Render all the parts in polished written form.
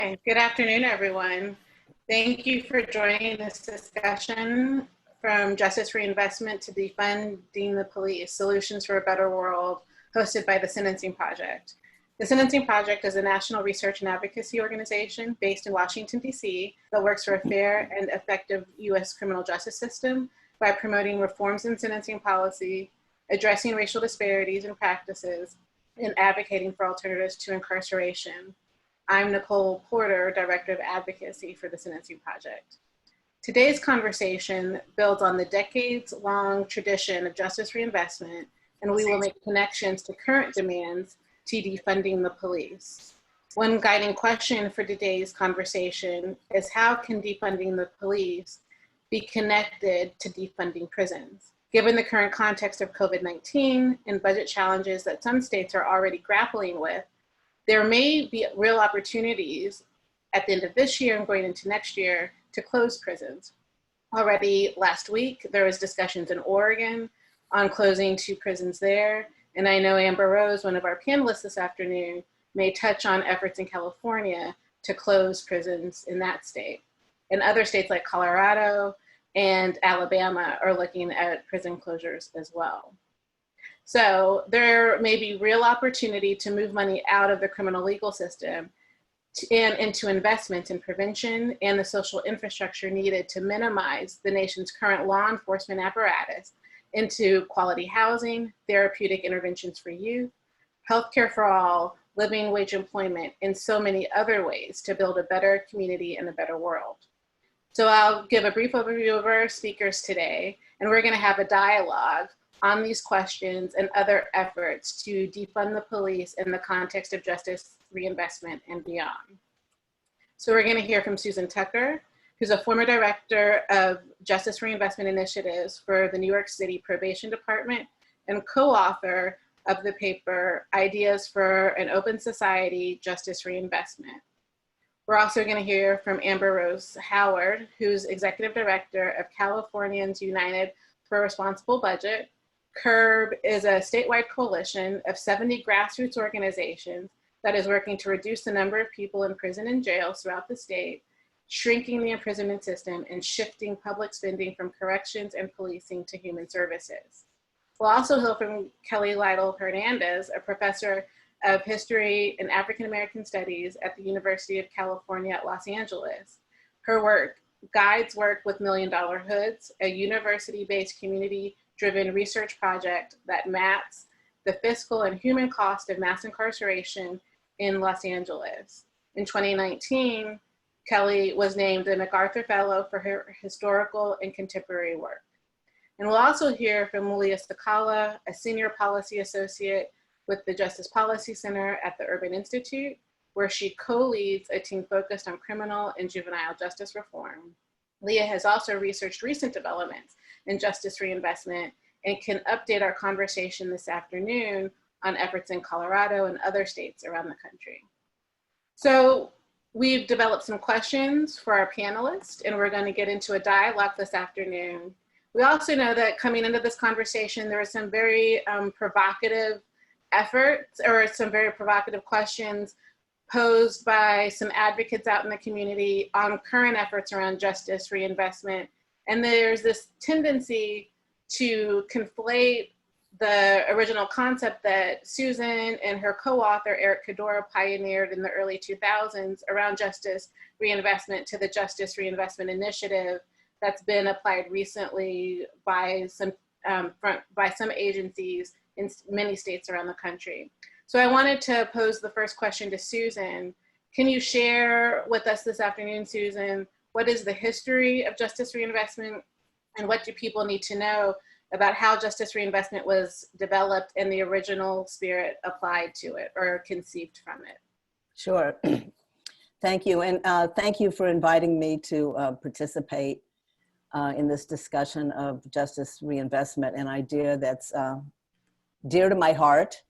Good afternoon, everyone. Thank you for joining this discussion from Justice Reinvestment to Defunding the Police, Solutions for a Better World, hosted by the Sentencing Project. The Sentencing Project is a national research and advocacy organization based in Washington, D.C. that works for a fair and effective U.S. criminal justice system by promoting reforms in sentencing policy, addressing racial disparities in practices, and advocating for alternatives to incarceration. I'm Nicole Porter, Director of Advocacy for the Sentencing Project. Today's conversation builds on the decades-long tradition of justice reinvestment, and we will make connections to current demands to defunding the police. One guiding question for today's conversation is how can defunding the police be connected to defunding prisons? Given the current context of COVID-19 and budget challenges that some states are already grappling with, there may be real opportunities at the end of this year and going into next year to close prisons. Already last week, there was discussions in Oregon on closing 2 prisons there. And I know Amber Rose, one of our panelists this afternoon, may touch on efforts in California to close prisons in that state. And other states like Colorado and Alabama are looking at prison closures as well. So there may be real opportunity to move money out of the criminal legal system and into investments in prevention and the social infrastructure needed to minimize the nation's current law enforcement apparatus into quality housing, therapeutic interventions for youth, healthcare for all, living wage employment, and so many other ways to build a better community and a better world. So I'll give a brief overview of our speakers today, and we're going to have a dialogue on these questions and other efforts to defund the police in the context of justice reinvestment and beyond. So we're going to hear from Susan Tucker, who's a former director of Justice Reinvestment Initiatives for the New York City Probation Department and co-author of the paper, Ideas for an Open Society, Justice Reinvestment. We're also going to hear from Amber Rose Howard, who's executive director of Californians United for a Responsible Budget. CURB is a statewide coalition of 70 grassroots organizations that is working to reduce the number of people in prison and jails throughout the state, shrinking the imprisonment system, and shifting public spending from corrections and policing to human services. We'll also hear from Kelly Lytle Hernandez, a professor of history and African American studies at the University of California at Los Angeles. Her work guides work with Million Dollar Hoods, a university-based community-driven research project that maps the fiscal and human cost of mass incarceration in Los Angeles. In 2019, Kelly was named a MacArthur Fellow for her historical and contemporary work. And we'll also hear from Mulia Sakala, a senior policy associate with the Justice Policy Center at the Urban Institute, where she co-leads a team focused on criminal and juvenile justice reform. Leah has also researched recent developments in justice reinvestment and can update our conversation this afternoon on efforts in Colorado and other states around the country. So we've developed some questions for our panelists, and we're going to get into a dialogue this afternoon. We also know that coming into this conversation, there are some very provocative efforts or some very provocative questions posed by some advocates out in the community on current efforts around justice reinvestment. And there's this tendency to conflate the original concept that Susan and her co-author, Eric Cadora, pioneered in the early 2000s around justice reinvestment to the Justice Reinvestment Initiative that's been applied recently by some agencies in many states around the country. So I wanted to pose the first question to Susan. Can you share with us this afternoon, Susan, what is the history of justice reinvestment and what do people need to know about how justice reinvestment was developed and the original spirit applied to it or conceived from it? Sure. Thank you. And thank you for inviting me to participate in this discussion of justice reinvestment, an idea that's dear to my heart.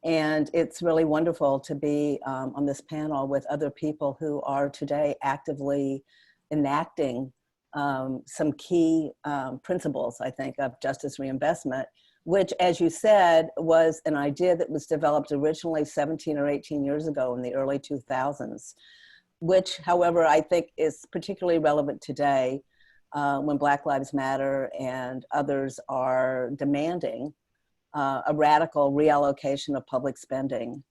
And it's really wonderful to be on this panel with other people who are today actively enacting some key principles, I think, of justice reinvestment, which, as you said, was an idea that was developed originally 17 or 18 years ago in the early 2000s which, however, I think is particularly relevant today when Black Lives Matter and others are demanding a radical reallocation of public spending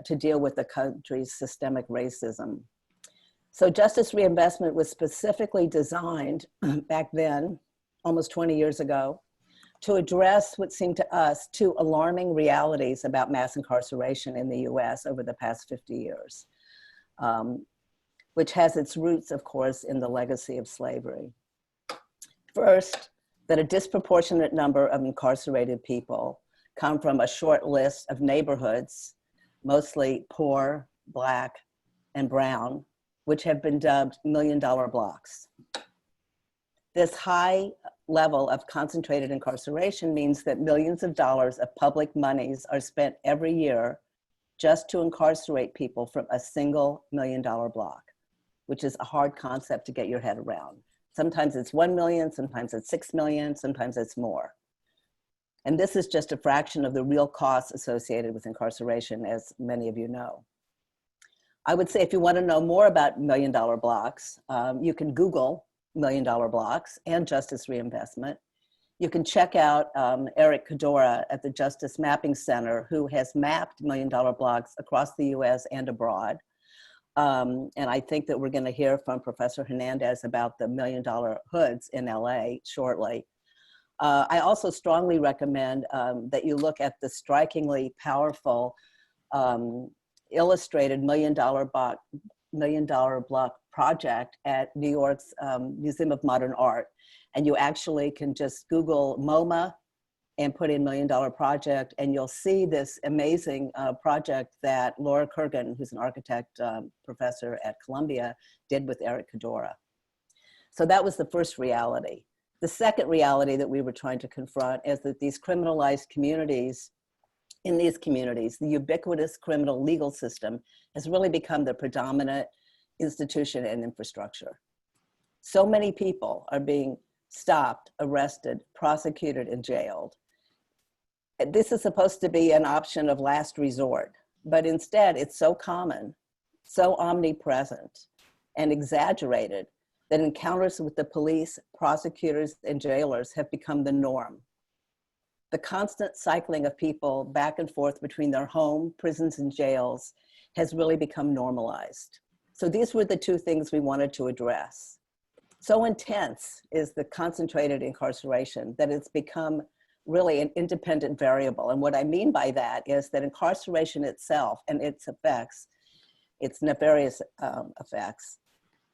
to deal with the country's systemic racism. So justice reinvestment was specifically designed back then, almost 20 years ago, to address what seemed to us two alarming realities about mass incarceration in the US over the past 50 years, which has its roots, of course, in the legacy of slavery. First, that a disproportionate number of incarcerated people come from a short list of neighborhoods, mostly poor, Black, and brown, which have been dubbed million-dollar blocks. This high level of concentrated incarceration means that millions of dollars of public monies are spent every year just to incarcerate people from a single million-dollar block, which is a hard concept to get your head around. Sometimes it's 1 million, sometimes it's 6 million, sometimes it's more. And this is just a fraction of the real costs associated with incarceration, as many of you know. I would say if you want to know more about million-dollar blocks, you can Google million-dollar blocks and justice reinvestment. You can check out Eric Cadora at the Justice Mapping Center, who has mapped million-dollar blocks across the US and abroad. And I think that we're going to hear from Professor Hernandez about the million-dollar hoods in LA shortly. I also strongly recommend that you look at the strikingly powerful illustrated million-dollar block project at New York's Museum of Modern Art. And you actually can just Google MoMA and put in million-dollar project, and you'll see this amazing project that Laura Kurgan, who's an architect professor at Columbia, did with Eric Cadora. So that was the first reality. The second reality that we were trying to confront is that these criminalized communities, in these communities, the ubiquitous criminal legal system has really become the predominant institution and infrastructure. So many people are being stopped, arrested, prosecuted, and jailed. This is supposed to be an option of last resort, but instead it's so common, so omnipresent, and exaggerated that encounters with the police, prosecutors, and jailers have become the norm. The constant cycling of people back and forth between their home, prisons, and jails has really become normalized. So these were the two things we wanted to address. So intense is the concentrated incarceration that it's become really an independent variable. And what I mean by that is that incarceration itself and its effects, its nefarious effects,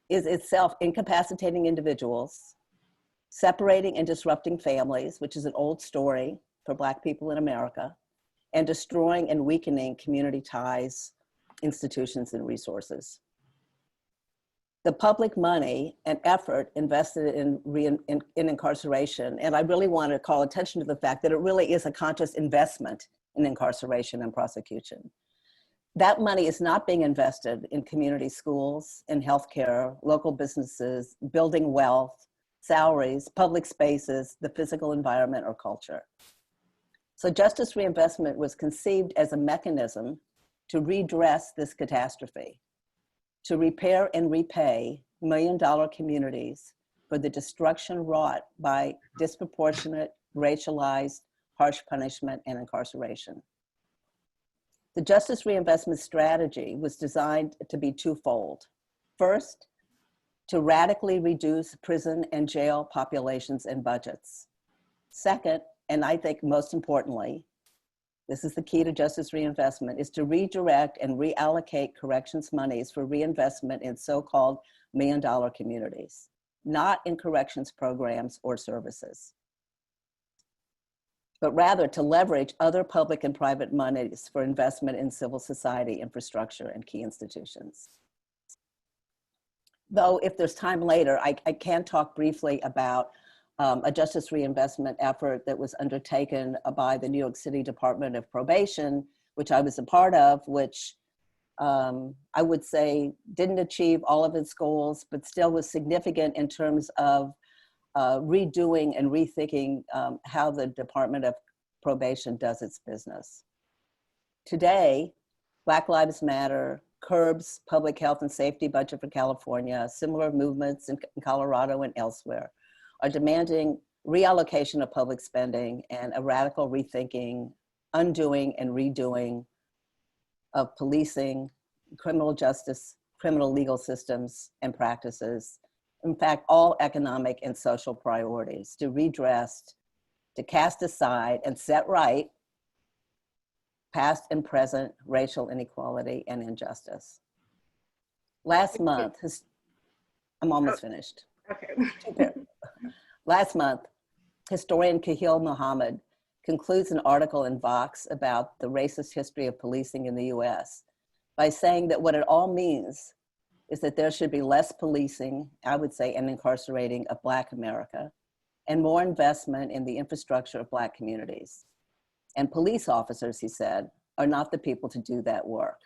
is itself incapacitating individuals, separating and disrupting families, which is an old story for Black people in America, and destroying and weakening community ties, institutions, and resources. The public money and effort invested in incarceration, and I really want to call attention to the fact that it really is a conscious investment in incarceration and prosecution. That money is not being invested in community schools, in healthcare, local businesses, building wealth, salaries, public spaces, the physical environment, or culture. So justice reinvestment was conceived as a mechanism to redress this catastrophe, to repair and repay million-dollar communities for the destruction wrought by disproportionate, racialized, harsh punishment and incarceration. The justice reinvestment strategy was designed to be twofold. First, to radically reduce prison and jail populations and budgets. Second, and I think most importantly, this is the key to justice reinvestment, is to redirect and reallocate corrections monies for reinvestment in so-called million-dollar communities, not in corrections programs or services, but rather to leverage other public and private monies for investment in civil society infrastructure and key institutions. Though if there's time later, I can talk briefly about a justice reinvestment effort that was undertaken by the New York City Department of Probation, which I was a part of, which I would say didn't achieve all of its goals, but still was significant in terms of redoing and rethinking how the Department of Probation does its business. Today, Black Lives Matter, curbs public health and safety budget for California. Similar movements in Colorado and elsewhere are demanding reallocation of public spending and a radical rethinking, undoing and redoing of policing, criminal justice, criminal legal systems and practices. In fact, all economic and social priorities to redress, to cast aside and set right past and present racial inequality and injustice. Last month, I'm almost finished. Okay. Last month, historian Kahil Muhammad concludes an article in Vox about the racist history of policing in the US by saying that what it all means is that there should be less policing, I would say, and incarcerating of Black America, and more investment in the infrastructure of Black communities. And police officers, he said, are not the people to do that work,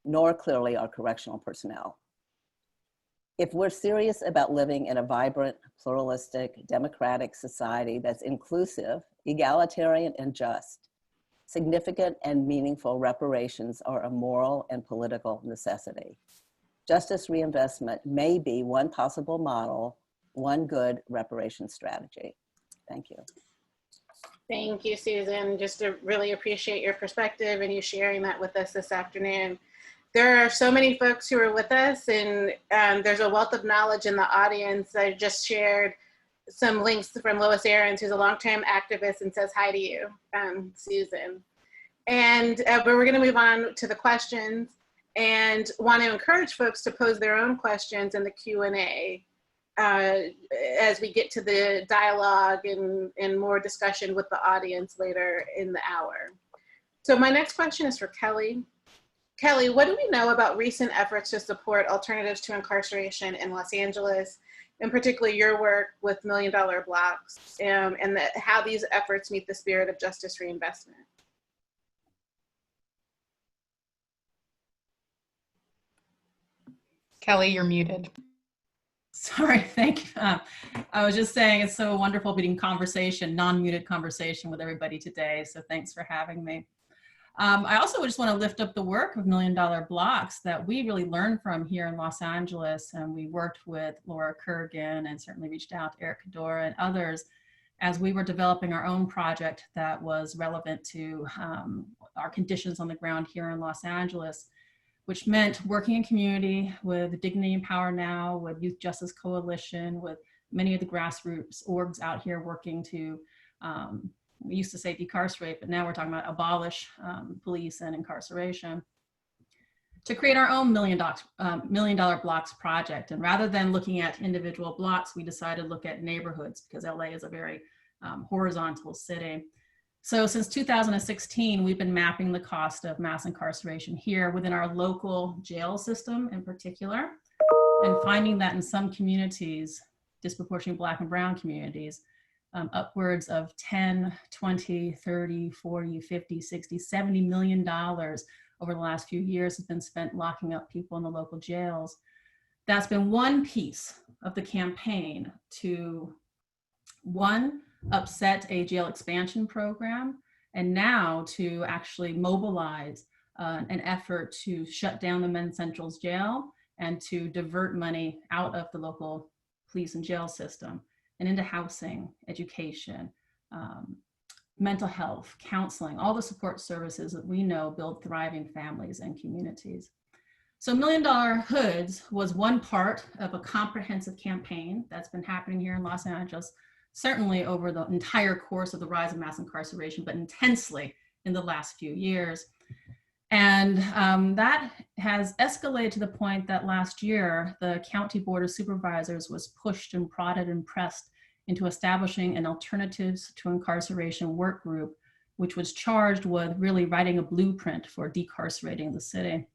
nor clearly are correctional personnel. If we're serious about living in a vibrant, pluralistic, democratic society that's inclusive, egalitarian, and just, significant and meaningful reparations are a moral and political necessity. Justice reinvestment may be one possible model, one good reparation strategy. Thank you. Thank you, Susan. Just to really appreciate your perspective and you sharing that with us this afternoon. There are so many folks who are with us, and there's a wealth of knowledge in the audience. I just shared some links from Lois Ahrens, who's a longtime activist, and says hi to you, Susan. And but we're going to move on to the questions, and want to encourage folks to pose their own questions in the Q&A as we get to the dialogue and more discussion with the audience later in the hour. So my next question is for Kelly. Kelly, what do we know about recent efforts to support alternatives to incarceration in Los Angeles, in particular your work with $1 Million Blocks, and how these efforts meet the spirit of justice reinvestment? Kelly, you're muted. Sorry, thank you. I was just saying it's so wonderful being conversation, non-muted conversation with everybody today. So thanks for having me. I also just want to lift up the work of $1 Million Blocks that we really learned from here in Los Angeles. And we worked with Laura Kurgan and certainly reached out to Eric Cadora and others as we were developing our own project that was relevant to our conditions on the ground here in Los Angeles, which meant working in community with Dignity and Power Now, with Youth Justice Coalition, with many of the grassroots orgs out here working to, we used to say decarcerate, but now we're talking about abolish police and incarceration, to create our own $1 Million Blocks project. And rather than looking at individual blocks, we decided to look at neighborhoods because LA is a very horizontal city. So since 2016, we've been mapping the cost of mass incarceration here within our local jail system in particular, and finding that in some communities, disproportionately Black and brown communities, upwards of 10, 20, 30, 40, 50, 60, $70 million over the last few years has been spent locking up people in the local jails. That's been one piece of the campaign to, one, upset a jail expansion program, and now to actually mobilize an effort to shut down the Men's Central's jail and to divert money out of the local police and jail system and into housing, education, mental health, counseling, all the support services that we know build thriving families and communities. So $1 Million Hoods was one part of a comprehensive campaign that's been happening here in Los Angeles, certainly over the entire course of the rise of mass incarceration, but intensely in the last few years. And that has escalated to the point that last year, the County Board of Supervisors was pushed and prodded and pressed into establishing an Alternatives to Incarceration work group, which was charged with really writing a blueprint for decarcerating the city.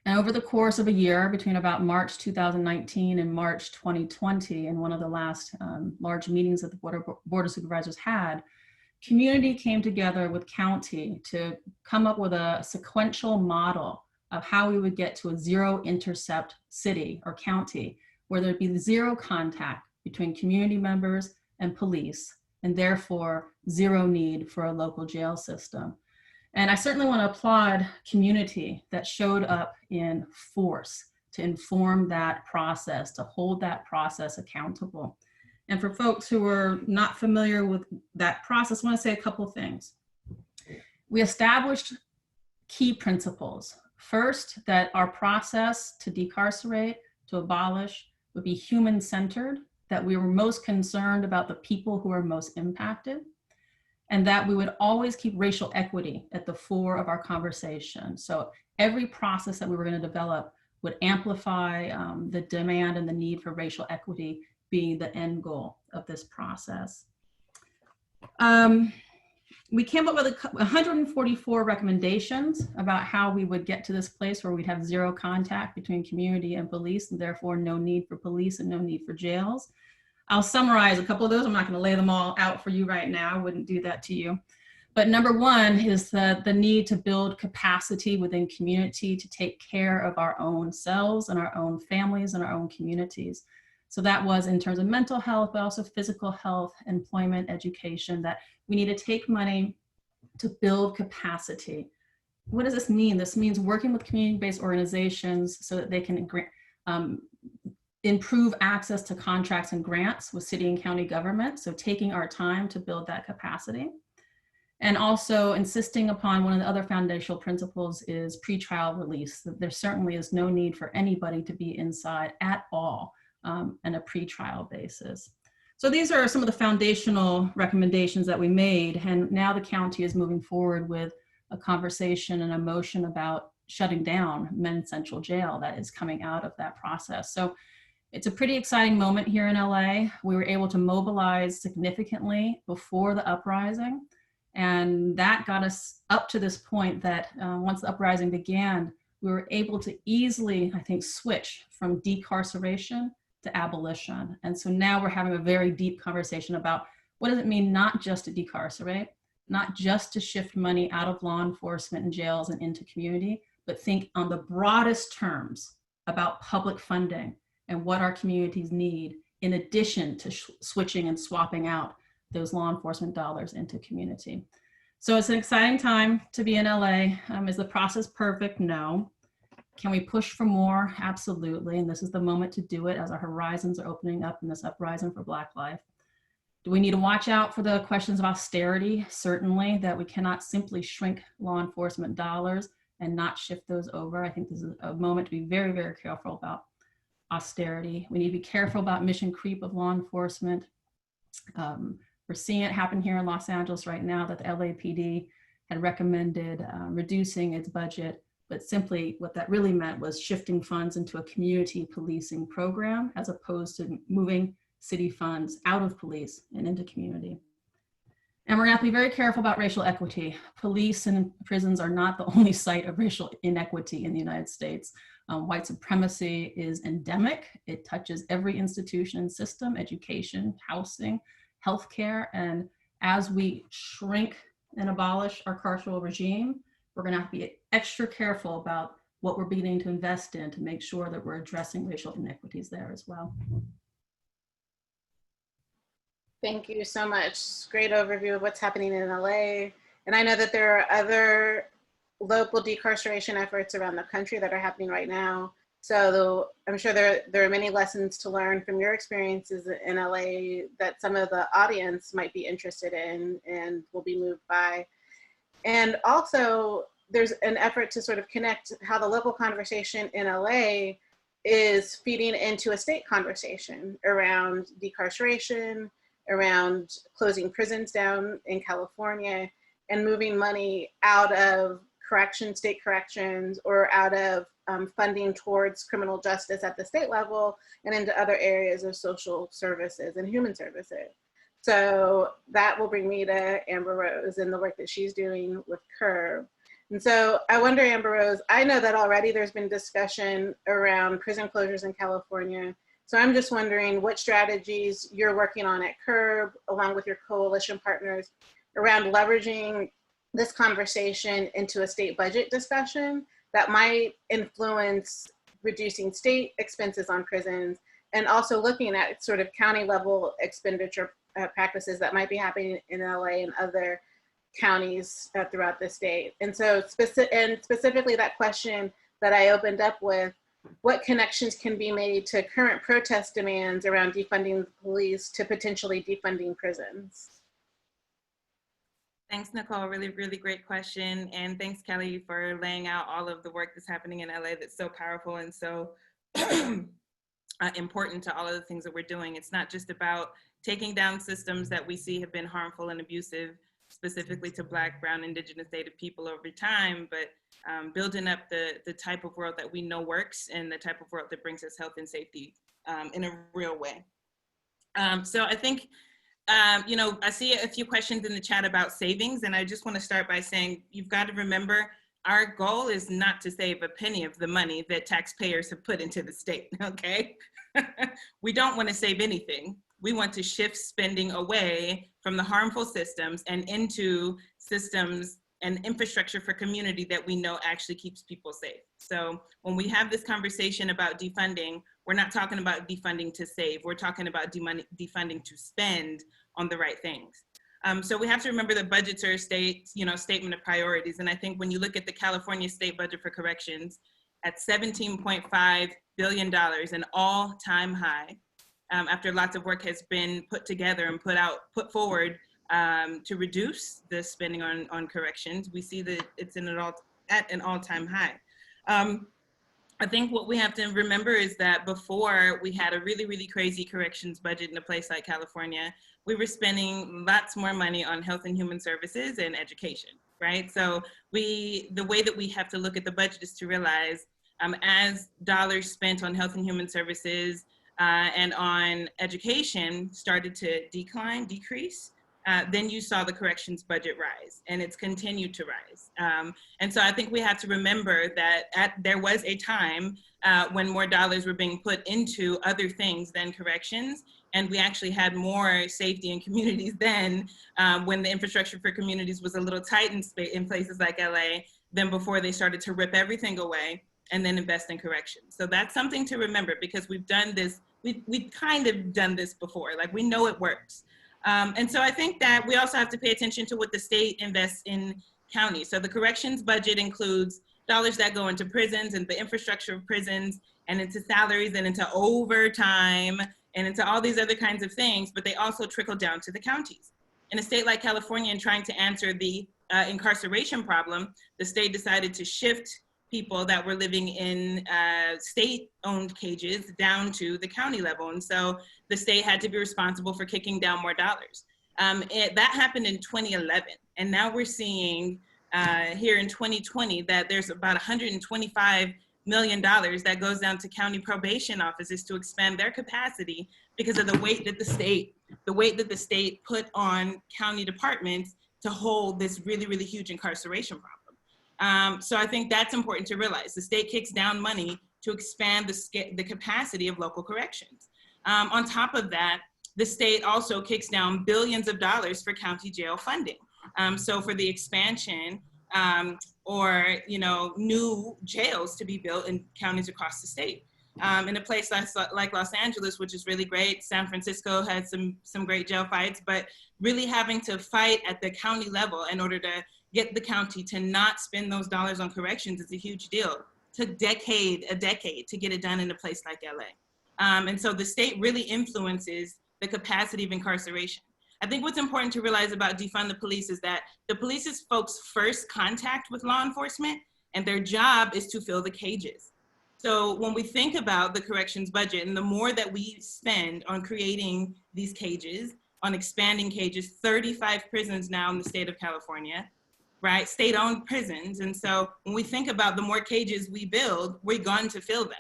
And over the course of a year, between about March 2019 and March 2020, in one of the last large meetings that the Board of Supervisors had, community came together with county to come up with a sequential model of how we would get to a zero intercept city or county, where there'd be zero contact between community members and police, and therefore zero need for a local jail system. And I certainly want to applaud community that showed up in force to inform that process, to hold that process accountable. And for folks who are not familiar with that process, I want to say a couple of things. We established key principles. First, that our process to decarcerate, to abolish, would be human-centered, that we were most concerned about the people who are most impacted, and that we would always keep racial equity at the fore of our conversation. So every process that we were going to develop would amplify the demand and the need for racial equity being the end goal of this process. We came up with 144 recommendations about how we would get to this place where we'd have zero contact between community and police, and therefore no need for police and no need for jails. I'll summarize a couple of those. I'm not going to lay them all out for you right now. I wouldn't do that to you. But number one is the need to build capacity within community to take care of our own selves and our own families and our own communities. So that was in terms of mental health, but also physical health, employment, education, that we need to take money to build capacity. What does this mean? This means working with community-based organizations so that they can improve access to contracts and grants with city and county government. So taking our time to build that capacity. And also insisting upon one of the other foundational principles is pretrial release. That there certainly is no need for anybody to be inside at all on a pretrial basis. So these are some of the foundational recommendations that we made. And now the county is moving forward with a conversation and a motion about shutting down Men's Central Jail that is coming out of that process. So it's a pretty exciting moment here in LA. We were able to mobilize significantly before the uprising. And that got us up to this point that once the uprising began, we were able to easily, I think, switch from decarceration to abolition. And so now we're having a very deep conversation about what does it mean not just to decarcerate, not just to shift money out of law enforcement and jails and into community, but think on the broadest terms about public funding and what our communities need in addition to switching and swapping out those law enforcement dollars into community. So it's an exciting time to be in LA. Is the process perfect? No. Can we push for more? Absolutely. And this is the moment to do it as our horizons are opening up in this uprising for Black life. Do we need to watch out for the questions of austerity? Certainly, that we cannot simply shrink law enforcement dollars and not shift those over. I think this is a moment to be very, very careful about austerity. We need to be careful about mission creep of law enforcement. We're seeing it happen here in Los Angeles right now that the LAPD had recommended reducing its budget, but simply what that really meant was shifting funds into a community policing program as opposed to moving city funds out of police and into community. And we're gonna have to be very careful about racial equity. Police and prisons are not the only site of racial inequity in the United States. White supremacy is endemic. It touches every institution and system, education, housing, healthcare. And as we shrink and abolish our carceral regime, we're gonna have to be extra careful about what we're beginning to invest in to make sure that we're addressing racial inequities there as well. Thank you so much. Great overview of what's happening in LA. And I know that there are other local decarceration efforts around the country that are happening right now. So I'm sure there are many lessons to learn from your experiences in LA that some of the audience might be interested in and will be moved by. And also there's an effort to sort of connect how the local conversation in LA is feeding into a state conversation around decarceration, around closing prisons down in California and moving money out of state corrections or out of funding towards criminal justice at the state level and into other areas of social services and human services. So that will bring me to Amber Rose and the work that she's doing with CURB. And so I wonder, Amber Rose, I know that already there's been discussion around prison closures in California. So I'm just wondering what strategies you're working on at CURB, along with your coalition partners, around leveraging this conversation into a state budget discussion that might influence reducing state expenses on prisons, and also looking at sort of county level expenditure practices that might be happening in LA and other counties throughout the state. And so specifically that question that I opened up with, what connections can be made to current protest demands around defunding the police to potentially defunding prisons? Thanks, Nicole. Really, really great question. And thanks, Kelly, for laying out all of the work that's happening in LA that's so powerful and so important to all of the things that we're doing. It's not just about taking down systems that we see have been harmful and abusive, specifically to Black, Brown, Indigenous, Native people over time, but building up the type of world that we know works and the type of world that brings us health and safety in a real way. So I think, you know, I see a few questions in the chat about savings, and I just want to start by saying, you've got to remember, our goal is not to save a penny of the money that taxpayers have put into the state, okay? We don't want to save anything. We want to shift spending away from the harmful systems and into systems and infrastructure for community that we know actually keeps people safe. So when we have this conversation about defunding, we're not talking about defunding to save. We're talking about defunding to spend on the right things. So we have to remember that budgets are a statement of priorities. And I think when you look at the California state budget for corrections at $17.5 billion, an all-time high, after lots of work has been put together and put forward to reduce the spending on corrections, we see that it's at an all-time high. I think what we have to remember is that before we had a really, really crazy corrections budget in a place like California, we were spending lots more money on health and human services and education, right? So the way that we have to look at the budget is to realize as dollars spent on health and human services and on education started to decrease, then you saw the corrections budget rise, and it's continued to rise. And so I think we have to remember that there was a time when more dollars were being put into other things than corrections, and we actually had more safety in communities then when the infrastructure for communities was a little tight in places like LA than before they started to rip everything away and then invest in corrections. So that's something to remember, because we've done this, we've kind of done this before, like we know it works. And so I think that we also have to pay attention to what the state invests in counties. So the corrections budget includes dollars that go into prisons and the infrastructure of prisons and into salaries and into overtime and into all these other kinds of things, but they also trickle down to the counties. In a state like California, in trying to answer the incarceration problem, the state decided to shift people that were living in state-owned cages down to the county level. And so the state had to be responsible for kicking down more dollars. That happened in 2011. And now we're seeing here in 2020 that there's about $125 million that goes down to county probation offices to expand their capacity because of the weight that the state put on county departments to hold this really, really huge incarceration problem. So I think that's important to realize. The state kicks down money to expand the capacity of local corrections. On top of that, the state also kicks down billions of dollars for county jail funding. So for the expansion or new jails to be built in counties across the state. In a place like Los Angeles, which is really great, San Francisco had some great jail fights, but really having to fight at the county level in order to get the county to not spend those dollars on corrections is a huge deal. It took a decade to get it done in a place like LA. And so the state really influences the capacity of incarceration. I think what's important to realize about defund the police is that the police is folks' first contact with law enforcement, and their job is to fill the cages. So when we think about the corrections budget and the more that we spend on creating these cages, on expanding cages, 35 prisons now in the state of California, right? State-owned prisons. And so when we think about the more cages we build, we're going to fill them.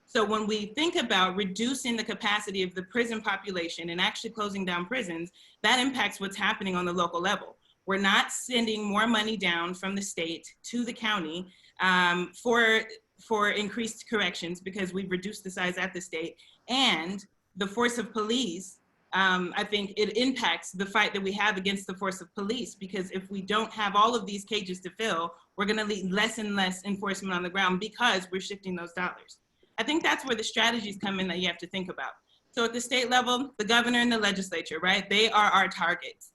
So when we think about reducing the capacity of the prison population and actually closing down prisons, that impacts what's happening on the local level. We're not sending more money down from the state to the county for increased corrections because we've reduced the size at the state. And the force of police, I think it impacts the fight that we have against the force of police, because if we don't have all of these cages to fill, we're gonna need less and less enforcement on the ground because we're shifting those dollars. I think that's where the strategies come in that you have to think about. So at the state level, the governor and the legislature, right? They are our targets.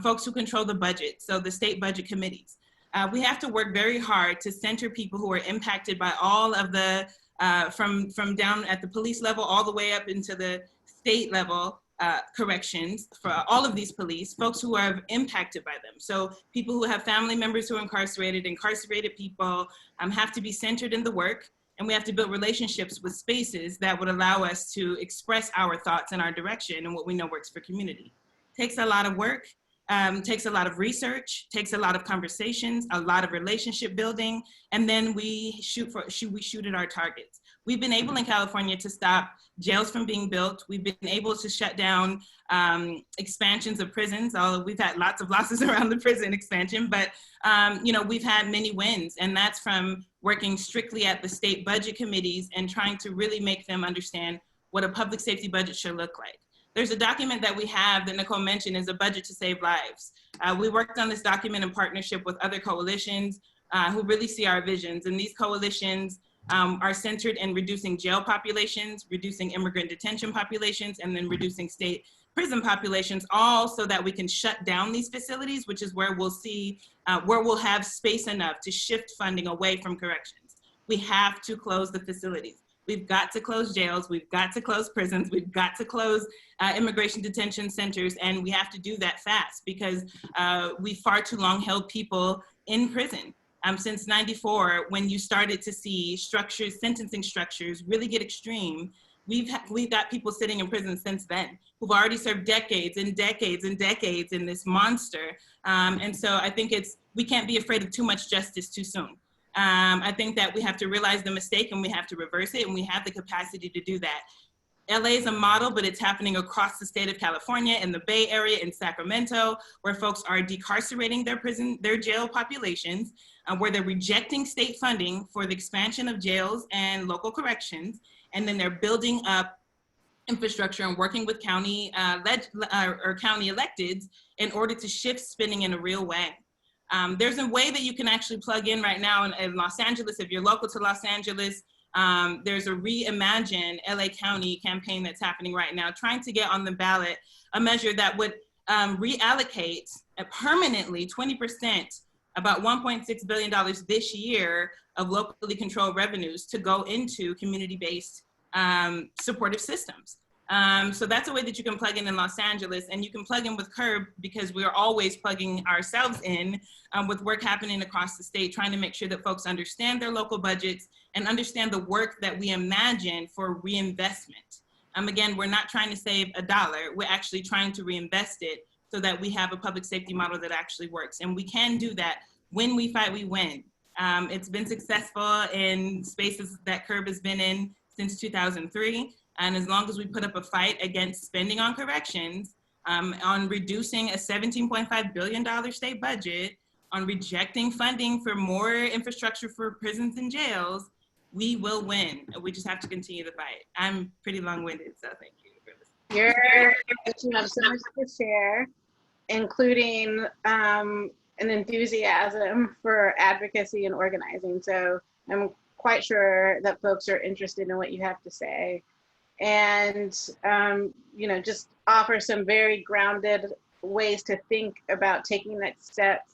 folks who control the budget, so the state budget committees. We have to work very hard to center people who are impacted by all of the, from down at the police level all the way up into the state level corrections for all of these police, folks who are impacted by them. So people who have family members who are incarcerated people have to be centered in the work, and we have to build relationships with spaces that would allow us to express our thoughts and our direction and what we know works for community. Takes a lot of work, takes a lot of research, takes a lot of conversations, a lot of relationship building, and then we shoot at our targets. We've been able in California to stop jails from being built. We've been able to shut down expansions of prisons, although we've had lots of losses around the prison expansion, but you know, we've had many wins, and that's from working strictly at the state budget committees and trying to really make them understand what a public safety budget should look like. There's a document that we have that Nicole mentioned is a budget to save lives. We worked on this document in partnership with other coalitions who really see our visions, and these coalitions are centered in reducing jail populations, reducing immigrant detention populations, and then reducing state prison populations, all so that we can shut down these facilities, which is where we'll see, where we'll have space enough to shift funding away from corrections. We have to close the facilities. We've got to close jails, we've got to close prisons, we've got to close immigration detention centers, and we have to do that fast because we far too long held people in prison. Since '94, when you started to see structures, sentencing structures really get extreme, we've got people sitting in prison since then who've already served decades and decades and decades in this monster. And so I think we can't be afraid of too much justice too soon. I think that we have to realize the mistake and we have to reverse it, and we have the capacity to do that. LA is a model, but it's happening across the state of California, in the Bay Area, in Sacramento, where folks are decarcerating their jail populations, where they're rejecting state funding for the expansion of jails and local corrections, and then they're building up infrastructure and working with county county electeds in order to shift spending in a real way. There's a way that you can actually plug in right now in Los Angeles, if you're local to Los Angeles. There's a Reimagine LA County campaign that's happening right now, trying to get on the ballot a measure that would reallocate permanently 20%, about $1.6 billion this year of locally controlled revenues to go into community-based supportive systems. So that's a way that you can plug in Los Angeles, and you can plug in with CURB because we are always plugging ourselves in with work happening across the state, trying to make sure that folks understand their local budgets and understand the work that we imagine for reinvestment. Again, we're not trying to save a dollar, we're actually trying to reinvest it so that we have a public safety model that actually works. And we can do that. When we fight, we win. It's been successful in spaces that CURB has been in since 2003. And as long as we put up a fight against spending on corrections, on reducing a $17.5 billion state budget, on rejecting funding for more infrastructure for prisons and jails, we will win. We just have to continue the fight. I'm pretty long-winded, so thank you for listening. You have so much to share, including an enthusiasm for advocacy and organizing. So I'm quite sure that folks are interested in what you have to say. And you know, just offer some very grounded ways to think about taking next steps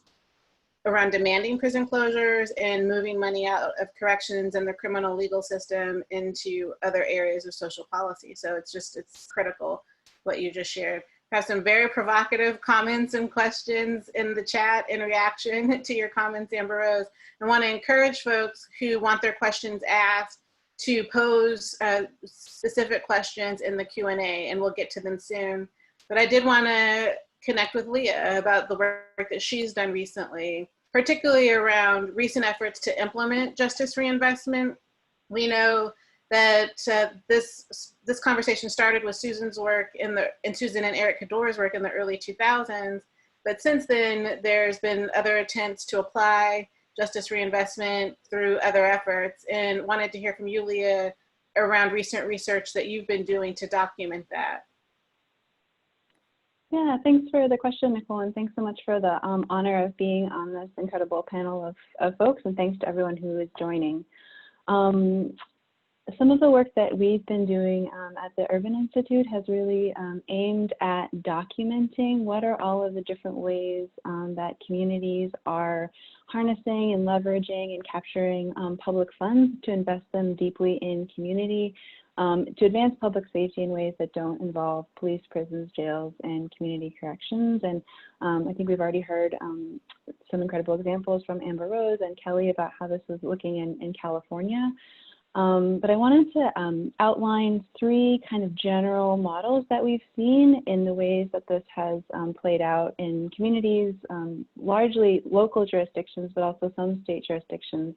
around demanding prison closures and moving money out of corrections and the criminal legal system into other areas of social policy. So it's critical what you just shared. I have some very provocative comments and questions in the chat in reaction to your comments, Amber Rose. I want to encourage folks who want their questions asked to pose specific questions in the Q&A, and we'll get to them soon. But I did want to connect with Leah about the work that she's done recently, particularly around recent efforts to implement justice reinvestment. We know that this conversation started with Susan's work Susan and Eric Cador's work in the early 2000s, but since then there's been other attempts to apply justice reinvestment through other efforts, and wanted to hear from you, Leah, around recent research that you've been doing to document that. Yeah, thanks for the question, Nicole, and thanks so much for the honor of being on this incredible panel of folks, and thanks to everyone who is joining. some of the work that we've been doing at the Urban Institute has really aimed at documenting what are all of the different ways that communities are harnessing and leveraging and capturing public funds to invest them deeply in community, to advance public safety in ways that don't involve police, prisons, jails, and community corrections. And I think we've already heard some incredible examples from Amber Rose and Kelly about how this is looking in California. But I wanted to outline three kind of general models that we've seen in the ways that this has played out in communities, largely local jurisdictions, but also some state jurisdictions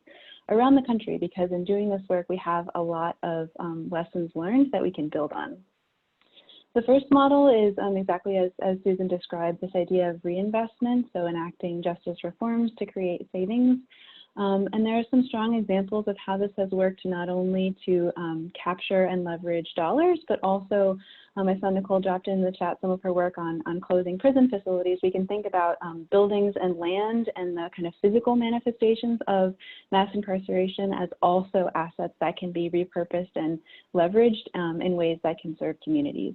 around the country, because in doing this work, we have a lot of lessons learned that we can build on. The first model is exactly as Susan described, this idea of reinvestment, so enacting justice reforms to create savings. And there are some strong examples of how this has worked not only to capture and leverage dollars, but also, I saw Nicole dropped in the chat some of her work on closing prison facilities. We can think about buildings and land and the kind of physical manifestations of mass incarceration as also assets that can be repurposed and leveraged in ways that can serve communities.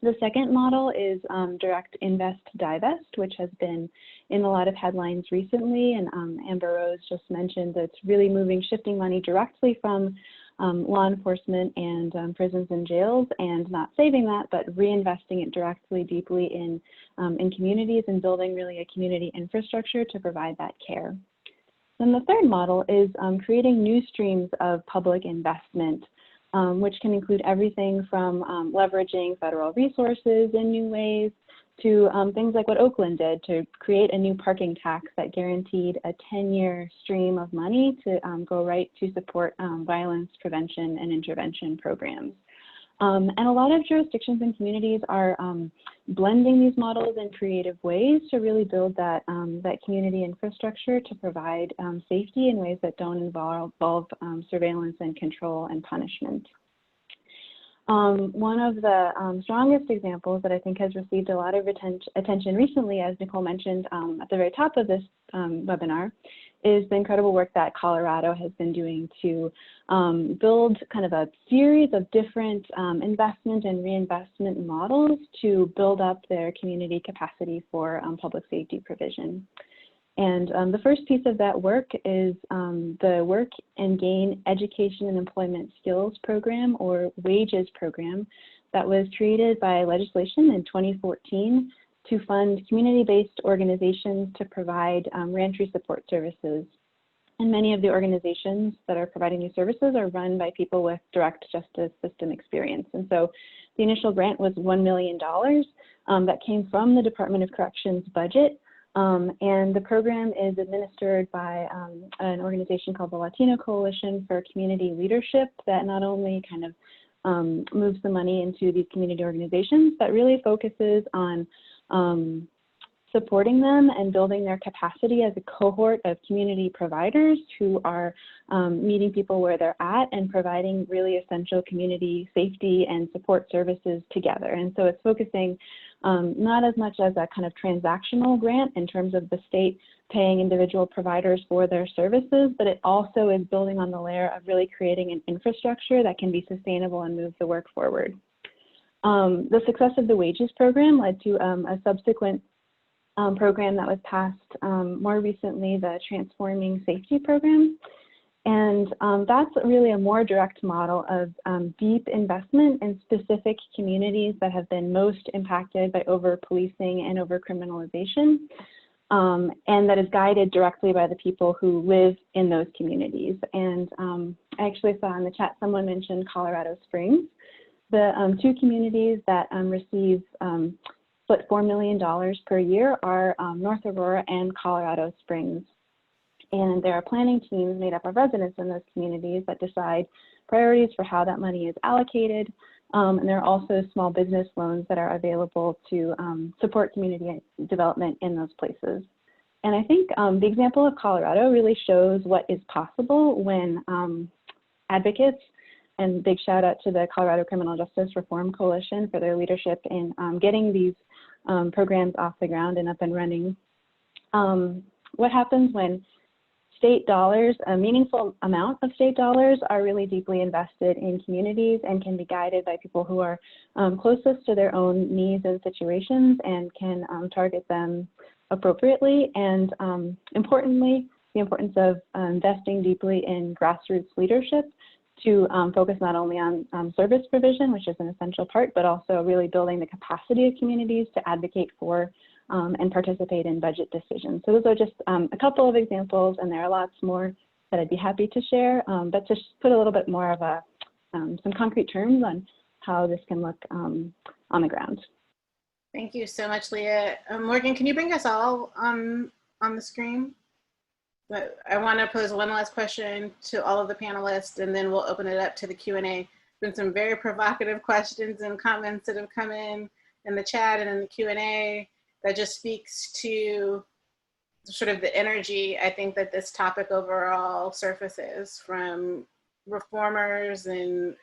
The second model is direct invest divest, which has been in a lot of headlines recently, and Amber Rose just mentioned that it's really shifting money directly from law enforcement and prisons and jails, and not saving that, but reinvesting it directly, deeply in communities and building really a community infrastructure to provide that care. Then the third model is creating new streams of public investment, which can include everything from leveraging federal resources in new ways to things like what Oakland did to create a new parking tax that guaranteed a 10-year stream of money to go right to support violence prevention and intervention programs. And a lot of jurisdictions and communities are blending these models in creative ways to really build that, that community infrastructure to provide safety in ways that don't involve surveillance and control and punishment. One of the strongest examples that I think has received a lot of attention recently, as Nicole mentioned at the very top of this webinar, is the incredible work that Colorado has been doing to build kind of a series of different investment and reinvestment models to build up their community capacity for public safety provision. And the first piece of that work is the Work and Gain Education and Employment Skills Program, or WAGES program, that was created by legislation in 2014 to fund community-based organizations to provide reentry support services. And many of the organizations that are providing these services are run by people with direct justice system experience. And so the initial grant was $1 million that came from the Department of Corrections budget. And the program is administered by an organization called the Latino Coalition for Community Leadership that not only kind of moves the money into these community organizations, but really focuses on supporting them and building their capacity as a cohort of community providers who are meeting people where they're at and providing really essential community safety and support services together. And so it's focusing not as much as a kind of transactional grant in terms of the state paying individual providers for their services, but it also is building on the layer of really creating an infrastructure that can be sustainable and move the work forward. The success of the WAGES program led to a subsequent program that was passed more recently, the Transforming Safety program. And that's really a more direct model of deep investment in specific communities that have been most impacted by over-policing and over-criminalization, and that is guided directly by the people who live in those communities. And I actually saw in the chat someone mentioned Colorado Springs. The two communities that receive split $4 million per year are North Aurora and Colorado Springs. And there are planning teams made up of residents in those communities that decide priorities for how that money is allocated. And there are also small business loans that are available to support community development in those places. And I think the example of Colorado really shows what is possible when advocates, and big shout out to the Colorado Criminal Justice Reform Coalition for their leadership in getting these programs off the ground and up and running. What happens when state dollars, a meaningful amount of state dollars, are really deeply invested in communities and can be guided by people who are closest to their own needs and situations and can target them appropriately. And importantly, the importance of investing deeply in grassroots leadership to focus not only on service provision, which is an essential part, but also really building the capacity of communities to advocate for and participate in budget decisions. So those are just a couple of examples, and there are lots more that I'd be happy to share, but to put a little bit more of some concrete terms on how this can look on the ground. Thank you so much, Leah. Morgan, can you bring us all on the screen? But I want to pose one last question to all of the panelists, and then we'll open it up to the Q&A. Been some very provocative questions and comments that have come in the chat and in the Q&A that just speaks to sort of the energy I think that this topic overall surfaces from reformers and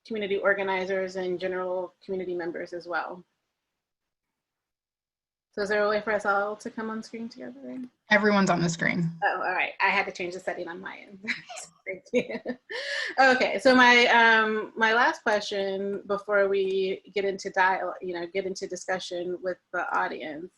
community organizers and general community members as well. So is there a way for us all to come on screen together? Everyone's on the screen. Oh, all right. I had to change the setting on my end. Thank you. Okay, so my last question before we get into dialogue, get into discussion with the audience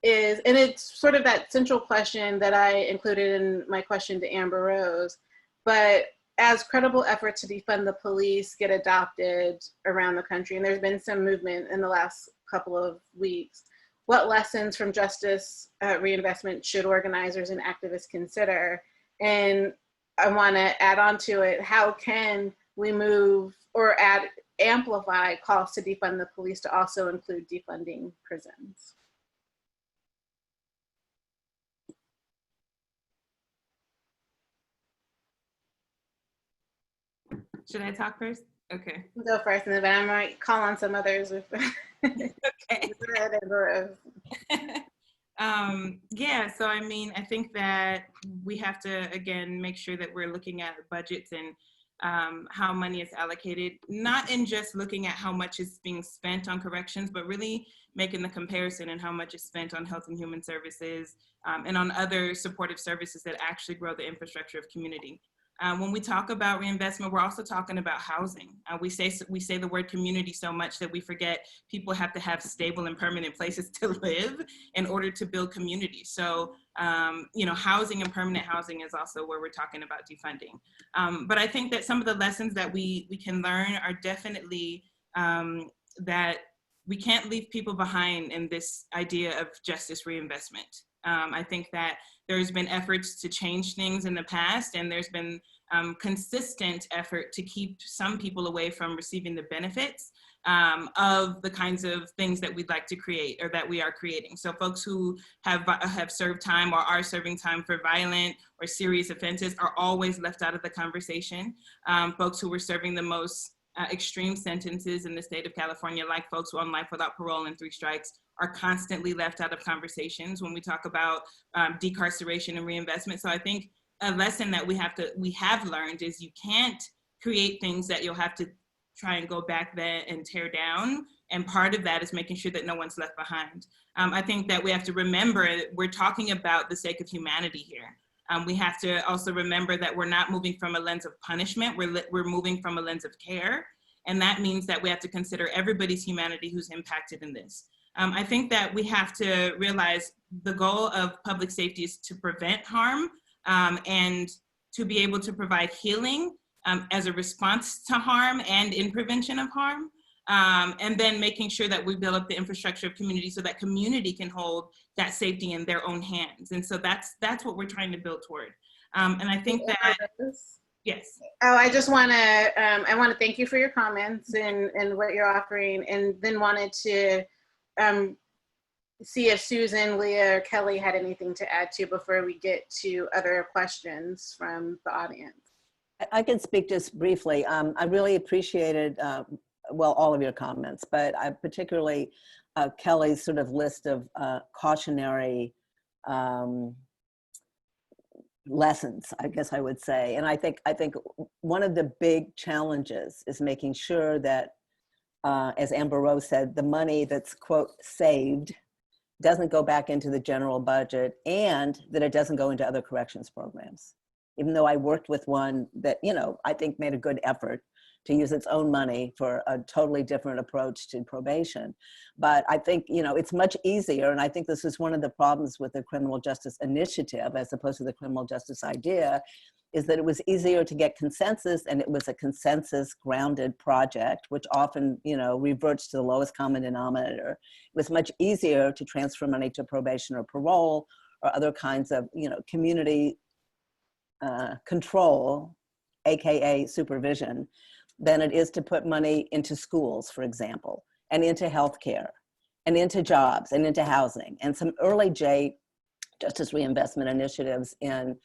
is, and it's sort of that central question that I included in my question to Amber Rose, but as credible efforts to defund the police get adopted around the country, and there's been some movement in the last couple of weeks, what lessons from justice reinvestment should organizers and activists consider? And I want to add on to it, how can we move or amplify calls to defund the police to also include defunding prisons? Should I talk first? Okay. Go first, and then I might call on some others. Okay. Yeah, so I mean, I think that we have to, again, make sure that we're looking at budgets and how money is allocated, not in just looking at how much is being spent on corrections, but really making the comparison and how much is spent on health and human services and on other supportive services that actually grow the infrastructure of community. When we talk about reinvestment, we're also talking about housing. We say the word community so much that we forget people have to have stable and permanent places to live in order to build community. So, housing and permanent housing is also where we're talking about defunding. But I think that some of the lessons that we can learn are definitely that we can't leave people behind in this idea of justice reinvestment. I think that there's been efforts to change things in the past, and there's been consistent effort to keep some people away from receiving the benefits of the kinds of things that we'd like to create or that we are creating. So folks who have served time or are serving time for violent or serious offenses are always left out of the conversation. Folks who were serving the most extreme sentences in the state of California, like folks who are on life without parole and 3 strikes, are constantly left out of conversations when we talk about decarceration and reinvestment. So I think a lesson that we have learned is you can't create things that you'll have to try and go back there and tear down. And part of that is making sure that no one's left behind. I think that we have to remember we're talking about the sake of humanity here. We have to also remember that we're not moving from a lens of punishment, we're moving from a lens of care. And that means that we have to consider everybody's humanity who's impacted in this. I think that we have to realize the goal of public safety is to prevent harm and to be able to provide healing as a response to harm and in prevention of harm. And then making sure that we build up the infrastructure of community so that community can hold that safety in their own hands. And so that's what we're trying to build toward. And I think that, yes. Oh, I just want to, I want to thank you for your comments and what you're offering, and then wanted to see if Susan, Leah, or Kelly had anything to add to before we get to other questions from the audience. I can speak just briefly. I really appreciated, well, all of your comments, but I particularly Kelly's sort of list of cautionary lessons, I guess I would say. And I think one of the big challenges is making sure that, as Amber Rose said, the money that's, quote, saved doesn't go back into the general budget, and that it doesn't go into other corrections programs. Even though I worked with one that, you know, I think made a good effort to use its own money for a totally different approach to probation. But I think, you know, it's much easier, and I think this is one of the problems with the criminal justice initiative as opposed to the criminal justice idea, is that it was easier to get consensus, and it was a consensus grounded project, which often, you know, reverts to the lowest common denominator. It was much easier to transfer money to probation or parole or other kinds of, you know, community control, AKA supervision, than it is to put money into schools, for example, and into healthcare, and into jobs, and into housing. And some early justice reinvestment initiatives in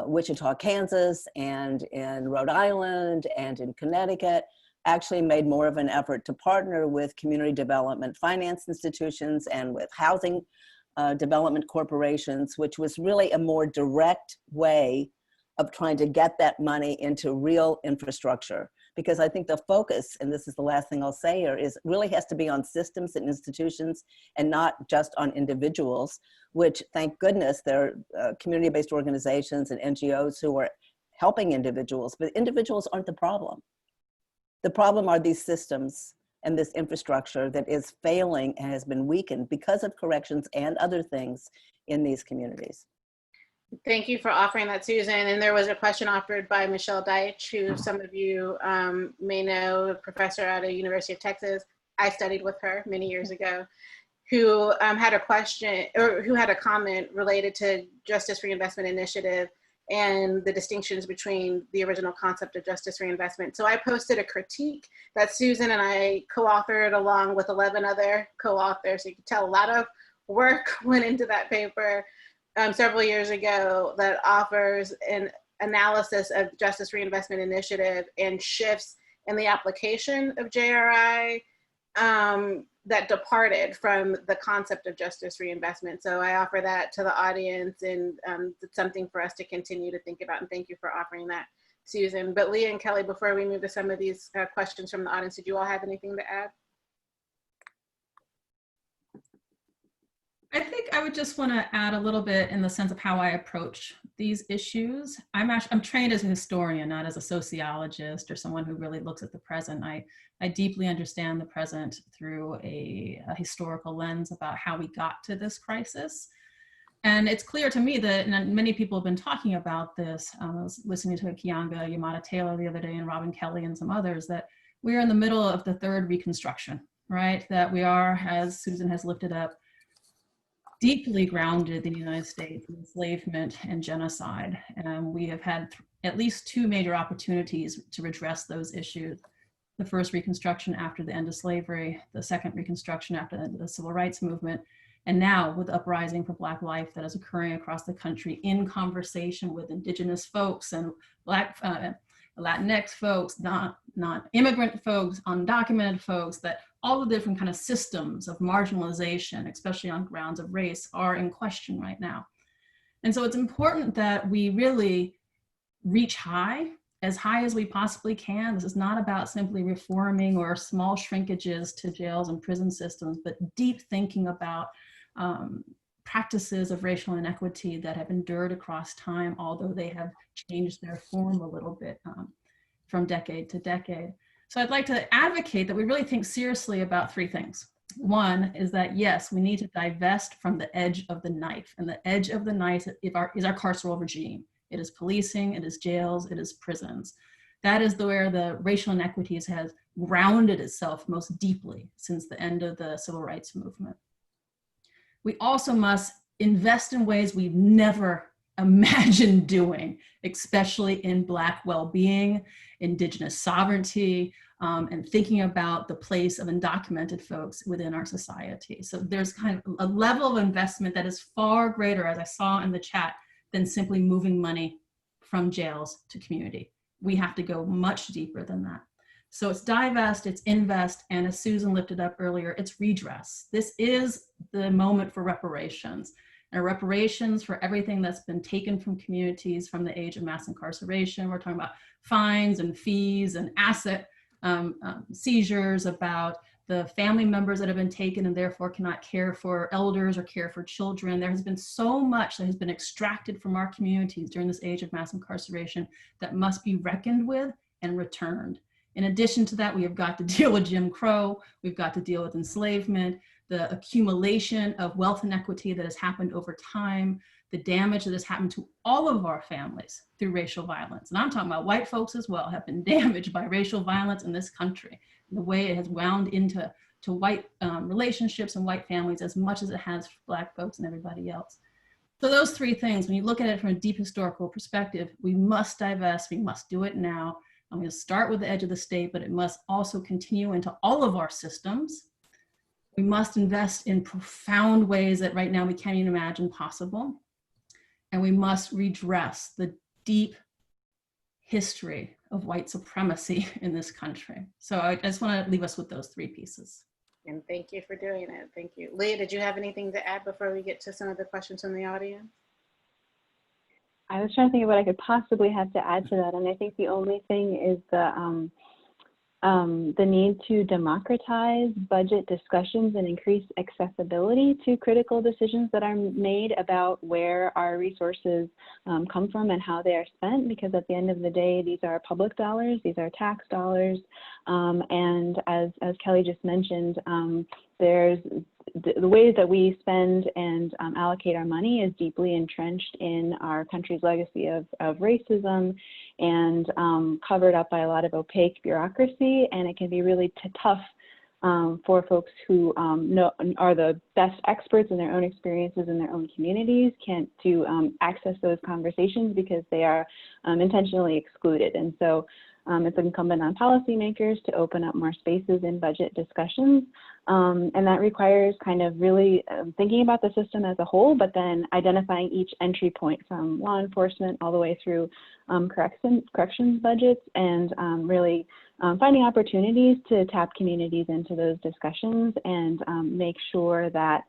Wichita, Kansas, and in Rhode Island, and in Connecticut actually made more of an effort to partner with community development finance institutions and with housing development corporations, which was really a more direct way of trying to get that money into real infrastructure. Because I think the focus, and this is the last thing I'll say here, is really has to be on systems and institutions and not just on individuals, which, thank goodness, there are community-based organizations and NGOs who are helping individuals, but individuals aren't the problem. The problem are these systems and this infrastructure that is failing and has been weakened because of corrections and other things in these communities. Thank you for offering that, Susan. And there was a question offered by Michelle Deitch, who some of you may know, a professor at the University of Texas. I studied with her many years ago, who had a question, or who had a comment related to Justice Reinvestment Initiative and the distinctions between the original concept of justice reinvestment. So I posted a critique that Susan and I co-authored along with 11 other co-authors. So you can tell a lot of work went into that paper several years ago that offers an analysis of Justice Reinvestment Initiative and shifts in the application of JRI that departed from the concept of justice reinvestment. So I offer that to the audience, and it's something for us to continue to think about, and thank you for offering that, Susan. But Leah and Kelly, before we move to some of these questions from the audience, did you all have anything to add? I think I would just want to add a little bit in the sense of how I approach these issues. I'm trained as a historian, not as a sociologist or someone who really looks at the present. I deeply understand the present through a historical lens about how we got to this crisis. And it's clear to me that, and many people have been talking about this, I was listening to Ahmaud Taylor the other day and Robin Kelly and some others, that we're in the middle of the third Reconstruction, right? That we are, as Susan has lifted up, deeply grounded in the United States in enslavement and genocide. And we have had at least two major opportunities to address those issues. The first Reconstruction after the end of slavery, the second Reconstruction after the end of the Civil Rights Movement, and now with uprising for Black life that is occurring across the country in conversation with Indigenous folks and Black, Latinx folks, non-immigrant folks, undocumented folks, that all the different kind of systems of marginalization, especially on grounds of race, are in question right now. And so it's important that we really reach high as we possibly can. This is not about simply reforming or small shrinkages to jails and prison systems, but deep thinking about practices of racial inequity that have endured across time, although they have changed their form a little bit from decade to decade. So I'd like to advocate that we really think seriously about three things. One is that, yes, we need to divest from the edge of the knife, and the edge of the knife is our carceral regime. It is policing, it is jails, it is prisons. That is where the racial inequities has grounded itself most deeply since the end of the Civil Rights Movement. We also must invest in ways we've never imagined doing, especially in Black well-being, Indigenous sovereignty, and thinking about the place of undocumented folks within our society. So there's kind of a level of investment that is far greater, as I saw in the chat, than simply moving money from jails to community. We have to go much deeper than that. So it's divest, it's invest, and as Susan lifted up earlier, it's redress. This is the moment for reparations. And reparations for everything that's been taken from communities from the age of mass incarceration. We're talking about fines and fees and asset seizures, about the family members that have been taken and therefore cannot care for elders or care for children. There has been so much that has been extracted from our communities during this age of mass incarceration that must be reckoned with and returned. In addition to that, we have got to deal with Jim Crow. We've got to deal with enslavement, the accumulation of wealth inequity that has happened over time, the damage that has happened to all of our families through racial violence. And I'm talking about white folks as well, have been damaged by racial violence in this country, the way it has wound into white relationships and white families as much as it has for Black folks and everybody else. So those three things, when you look at it from a deep historical perspective, we must divest, we must do it now. I'm going to start with the edge of the state, but it must also continue into all of our systems. We must invest in profound ways that right now we can't even imagine possible. And we must redress the deep history of white supremacy in this country. So I just want to leave us with those three pieces. And thank you for doing it. Thank you. Leah, did you have anything to add before we get to some of the questions from the audience? I was trying to think of what I could possibly have to add to that, and I think the only thing is the need to democratize budget discussions and increase accessibility to critical decisions that are made about where our resources come from and how they are spent, because at the end of the day, these are public dollars, these are tax dollars, and as Kelly just mentioned, there's the ways that we spend and allocate our money is deeply entrenched in our country's legacy of racism and covered up by a lot of opaque bureaucracy, and it can be really tough for folks who are the best experts in their own experiences in their own communities to access those conversations because they are intentionally excluded. And so it's incumbent on policymakers to open up more spaces in budget discussions. And that requires kind of really thinking about the system as a whole, but then identifying each entry point from law enforcement all the way through corrections budgets and really finding opportunities to tap communities into those discussions and make sure that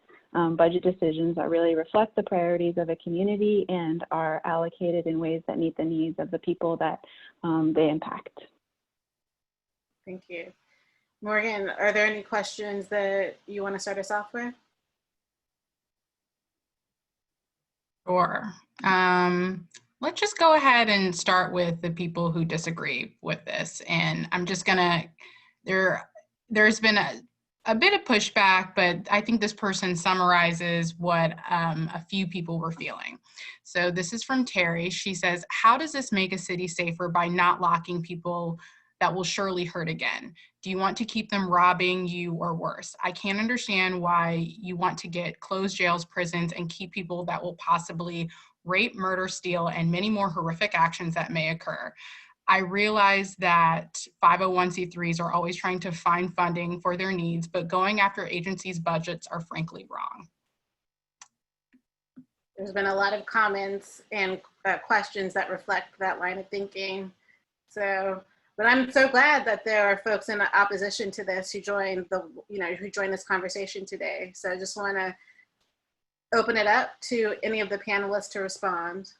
budget decisions are really reflect the priorities of a community and are allocated in ways that meet the needs of the people that they impact. Thank you. Morgan, are there any questions that you want to start us off with? Sure. Let's just go ahead and start with the people who disagree with this. And I'm just gonna, there's been a bit of pushback, but I think this person summarizes what a few people were feeling. So this is from Terry. She says, how does this make a city safer by not locking people that will surely hurt again? Do you want to keep them robbing you or worse? I can't understand why you want to get closed jails, prisons, and keep people that will possibly rape, murder, steal, and many more horrific actions that may occur. I realize that 501c3s are always trying to find funding for their needs, but going after agencies' budgets are frankly wrong. There's been a lot of comments and questions that reflect that line of thinking. So, but I'm so glad that there are folks in opposition to this who joined this conversation today. So I just want to open it up to any of the panelists to respond.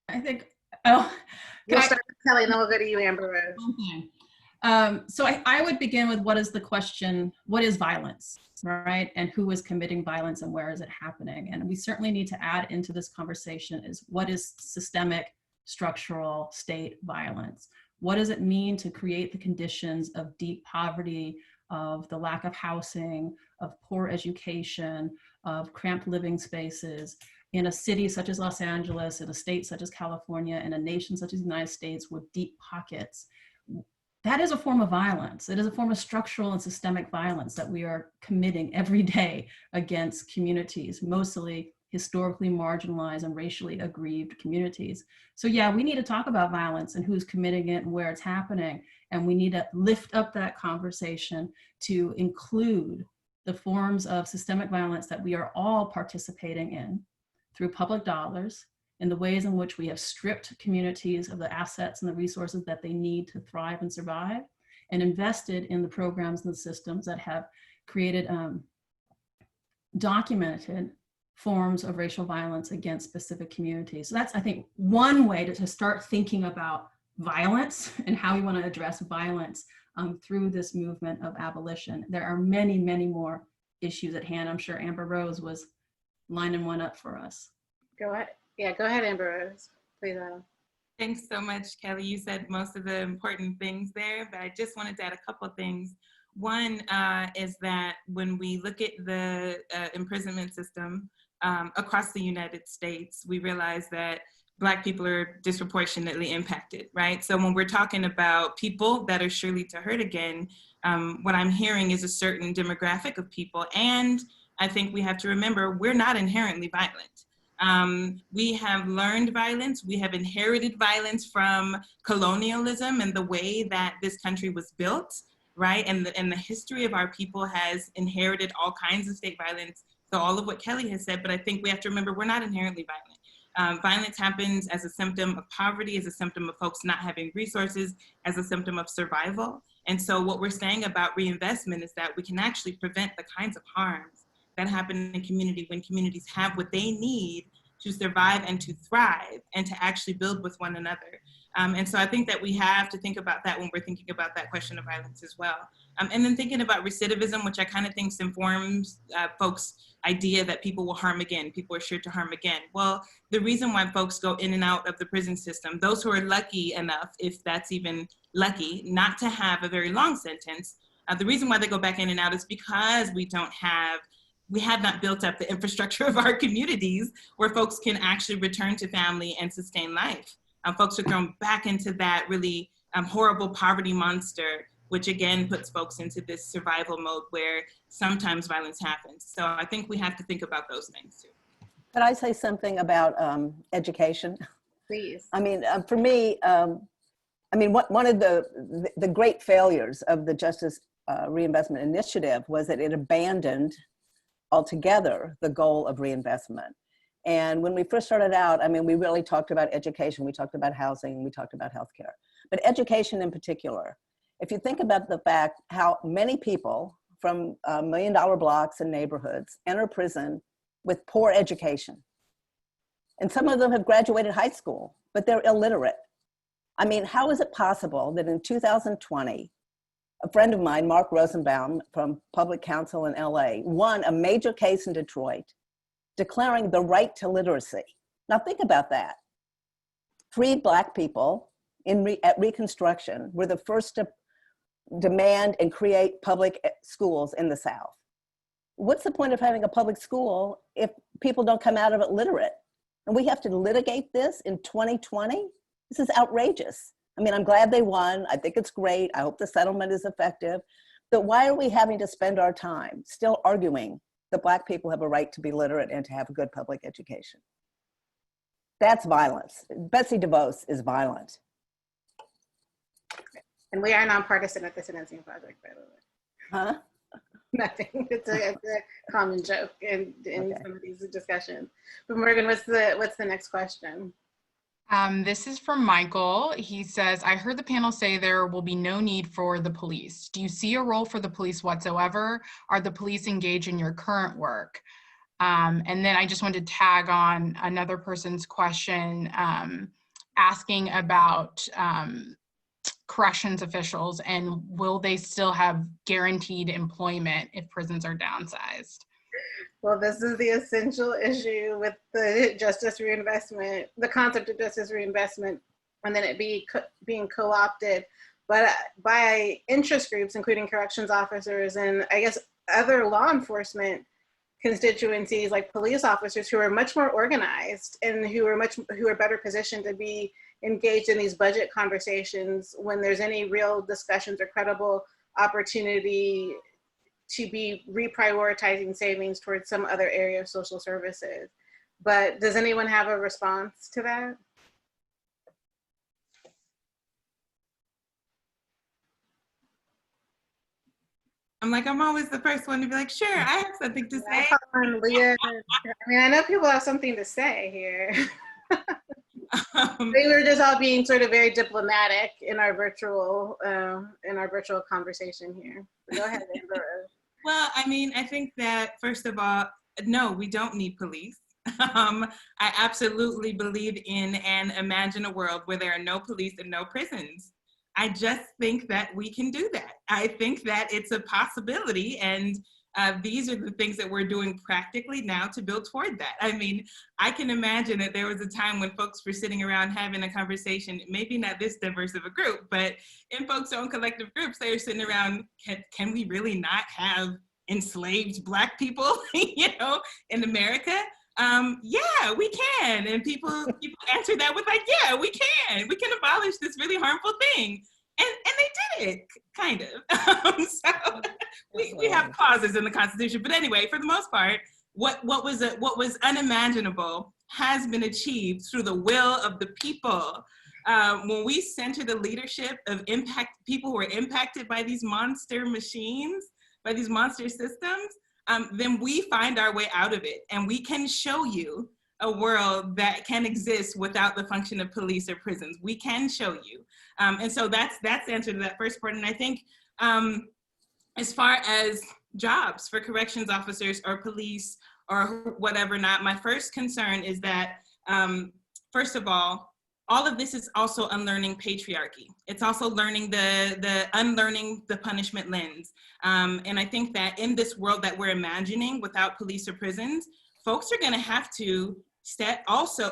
I think, we'll start with Kelly and then we'll go to you, Amber Rose. Okay. So I would begin with what is the question, what is violence, right? And who is committing violence and where is it happening? And we certainly need to add into this conversation is what is systemic, structural state violence? What does it mean to create the conditions of deep poverty, of the lack of housing, of poor education, of cramped living spaces in a city such as Los Angeles, in a state such as California, in a nation such as the United States with deep pockets? That is a form of violence. It is a form of structural and systemic violence that we are committing every day against communities, mostly historically marginalized and racially aggrieved communities. So yeah, we need to talk about violence and who's committing it and where it's happening. And we need to lift up that conversation to include the forms of systemic violence that we are all participating in through public dollars, in the ways in which we have stripped communities of the assets and the resources that they need to thrive and survive, and invested in the programs and the systems that have created documented forms of racial violence against specific communities. So that's, I think, one way to start thinking about violence and how we want to address violence through this movement of abolition. There are many, many more issues at hand. I'm sure Amber Rose was lining one up for us. Go ahead. Yeah, go ahead, Amber Rose. Please, Adam. Thanks so much, Kelly. You said most of the important things there, but I just wanted to add a couple of things. One is that when we look at the imprisonment system across the United States, we realize that Black people are disproportionately impacted, right? So when we're talking about people that are surely to hurt again, what I'm hearing is a certain demographic of people. And I think we have to remember, we're not inherently violent. We have learned violence. We have inherited violence from colonialism and the way that this country was built, right? And the history of our people has inherited all kinds of state violence. So all of what Kelly has said, but I think we have to remember, we're not inherently violent. Violence happens as a symptom of poverty, as a symptom of folks not having resources, as a symptom of survival. And so what we're saying about reinvestment is that we can actually prevent the kinds of harms that happen in community when communities have what they need to survive and to thrive and to actually build with one another. And so I think that we have to think about that when we're thinking about that question of violence as well. And then thinking about recidivism, which I kind of think informs folks' idea that people will harm again, people are sure to harm again. Well, the reason why folks go in and out of the prison system, those who are lucky enough, if that's even lucky, not to have a very long sentence, the reason why they go back in and out is because we have not built up the infrastructure of our communities where folks can actually return to family and sustain life. Folks are thrown back into that really horrible poverty monster, which again puts folks into this survival mode where sometimes violence happens. So I think we have to think about those things too. Could I say something about education? Please. I mean, for me, one of the great failures of the Justice Reinvestment Initiative was that it abandoned altogether the goal of reinvestment. And when we first started out, I mean, we really talked about education, we talked about housing, we talked about healthcare, but education in particular. If you think about the fact how many people from $1 million blocks and neighborhoods enter prison with poor education. And some of them have graduated high school, but they're illiterate. I mean, how is it possible that in 2020, a friend of mine, Mark Rosenbaum from Public Counsel in LA, won a major case in Detroit declaring the right to literacy. Now think about that. Freed Black people at Reconstruction were the first to demand and create public schools in the South. What's the point of having a public school if people don't come out of it literate? And we have to litigate this in 2020? This is outrageous. I mean, I'm glad they won. I think it's great. I hope the settlement is effective. But why are we having to spend our time still arguing that Black people have a right to be literate and to have a good public education? That's violence. Betsy DeVos is violent. And we are nonpartisan at the Sentencing Project, by the way. Huh? Nothing. It's a common joke in some of these discussions. But Morgan, what's the next question? This is from Michael. He says, I heard the panel say there will be no need for the police. Do you see a role for the police whatsoever? Are the police engaged in your current work? And then I just wanted to tag on another person's question asking about corrections officials and will they still have guaranteed employment if prisons are downsized? Well, this is the essential issue with the justice reinvestment, the concept of justice reinvestment, and then it being co-opted by interest groups, including corrections officers and I guess other law enforcement constituencies like police officers who are much more organized and who are better positioned to be engaged in these budget conversations when there's any real discussions or credible opportunity to be reprioritizing savings towards some other area of social services. But does anyone have a response to that? I'm always the first one to be like, sure, I have something to say. Leah. I mean, I know people have something to say here. We were just all being sort of very diplomatic in our virtual conversation here. So go ahead, Amber. Well, I mean, I think that first of all, no, we don't need police. I absolutely believe in and imagine a world where there are no police and no prisons. I just think that we can do that. I think that it's a possibility, and these are the things that we're doing practically now to build toward that. I mean, I can imagine that there was a time when folks were sitting around having a conversation, maybe not this diverse of a group, but in folks' own collective groups, they were sitting around, can we really not have enslaved Black people, you know, in America? Yeah, we can. And people answered that with like, yeah, we can abolish this really harmful thing. And they did it, kind of. So we have clauses in the Constitution, but anyway, for the most part, what was unimaginable has been achieved through the will of the people. When we center the leadership of people who are impacted by these monster machines, by these monster systems, then we find our way out of it, and we can show you a world that can exist without the function of police or prisons. We can show you. And so that's the answer to that first part. And I think as far as jobs for corrections officers or police or whatever not, my first concern is that, first of all of this is also unlearning patriarchy. It's also learning unlearning the punishment lens. And I think that in this world that we're imagining without police or prisons, folks are gonna have to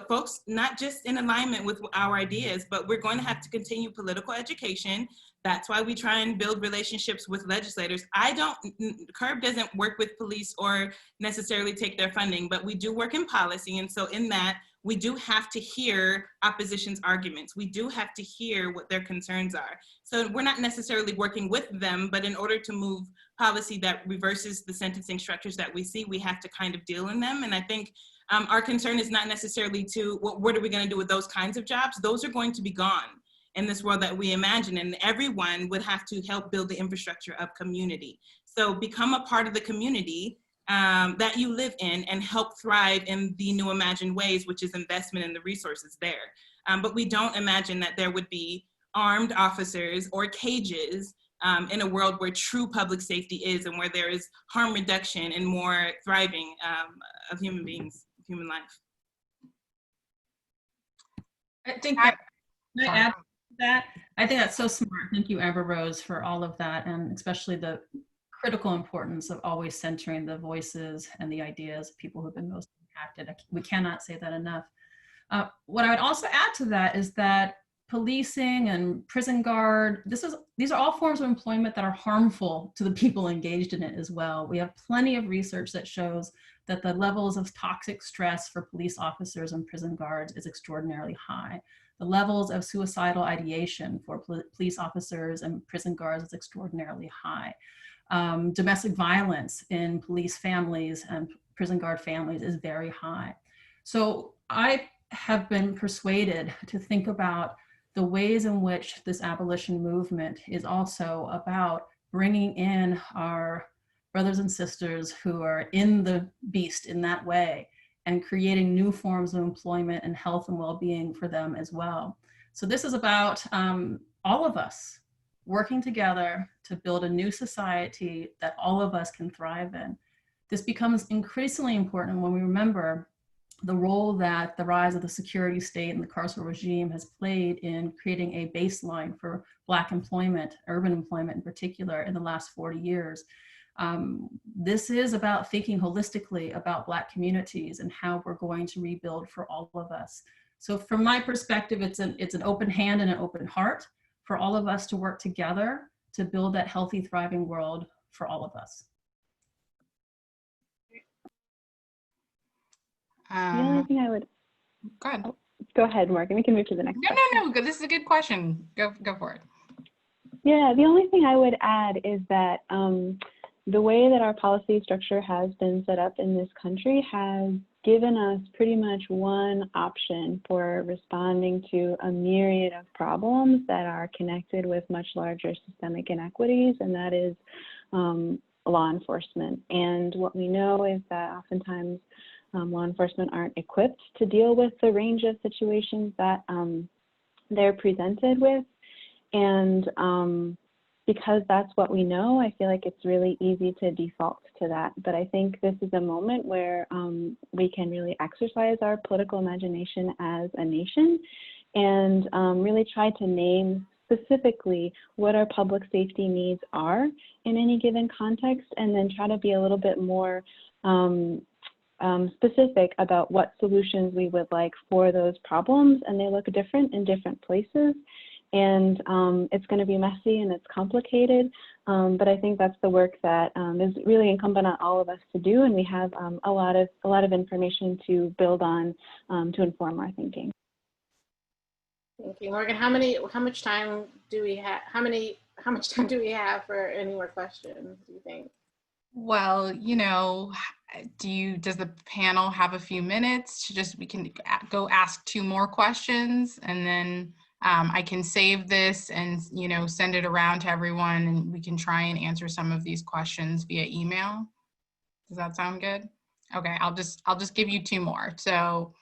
folks, not just in alignment with our ideas, but we're going to have to continue political education. That's why we try and build relationships with legislators. CURB doesn't work with police or necessarily take their funding, but we do work in policy. And so in that, we do have to hear opposition's arguments. We do have to hear what their concerns are. So we're not necessarily working with them, but in order to move policy that reverses the sentencing structures that we see, we have to kind of deal in them. And I think our concern is not necessarily what are we gonna do with those kinds of jobs? Those are going to be gone in this world that we imagine, and everyone would have to help build the infrastructure of community. So become a part of the community that you live in and help thrive in the new imagined ways, which is investment in the resources there. But we don't imagine that there would be armed officers or cages in a world where true public safety is and where there is harm reduction and more thriving of human beings, human life. I think that, can I add to that? I think that's so smart. Thank you, Amber Rose, for all of that, and especially the critical importance of always centering the voices and the ideas of people who've been most impacted. We cannot say that enough. What I would also add to that is that policing and prison guard, these are all forms of employment that are harmful to the people engaged in it as well. We have plenty of research that shows that the levels of toxic stress for police officers and prison guards is extraordinarily high. The levels of suicidal ideation for police officers and prison guards is extraordinarily high. Domestic violence in police families and prison guard families is very high. So I have been persuaded to think about the ways in which this abolition movement is also about bringing in our brothers and sisters who are in the beast in that way and creating new forms of employment and health and well-being for them as well. So this is about all of us working together to build a new society that all of us can thrive in. This becomes increasingly important when we remember the role that the rise of the security state and the carceral regime has played in creating a baseline for Black employment, urban employment in particular, in the last 40 years. This is about thinking holistically about Black communities and how we're going to rebuild for all of us. So from my perspective, it's an open hand and an open heart for all of us to work together to build that healthy, thriving world for all of us. The only thing I would Go ahead. go ahead, Morgan. We can move to the next question. No. This is a good question. Go for it. Yeah, the only thing I would add is that the way that our policy structure has been set up in this country has given us pretty much one option for responding to a myriad of problems that are connected with much larger systemic inequities, and that is law enforcement. And what we know is that oftentimes law enforcement aren't equipped to deal with the range of situations that they're presented with. And because that's what we know, I feel like it's really easy to default to that. But I think this is a moment where we can really exercise our political imagination as a nation and really try to name specifically what our public safety needs are in any given context, and then try to be a little bit more specific about what solutions we would like for those problems. And they look different in different places. And it's going to be messy and it's complicated, but I think that's the work that is really incumbent on all of us to do, and we have a lot of information to build on to inform our thinking. Thank you, Morgan. How much time do we have? How much time do we have for any more questions, do you think? Well, you know, does the panel have a few minutes to we can go ask 2 more questions, and then I can save this and, you know, send it around to everyone, and we can try and answer some of these questions via email. Does that sound good? Okay, I'll just give you 2 more. So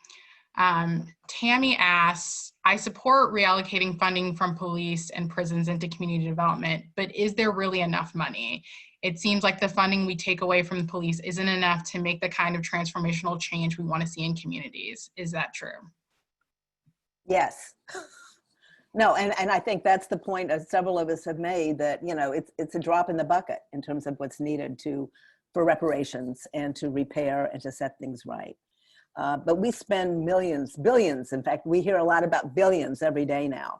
Tammy asks, I support reallocating funding from police and prisons into community development, but is there really enough money? It seems like the funding we take away from the police isn't enough to make the kind of transformational change we want to see in communities. Is that true? Yes. No, and I think that's the point several of us have made, that, you know, it's a drop in the bucket in terms of what's needed for reparations and to repair and to set things right. But we spend millions, billions. In fact, we hear a lot about billions every day now.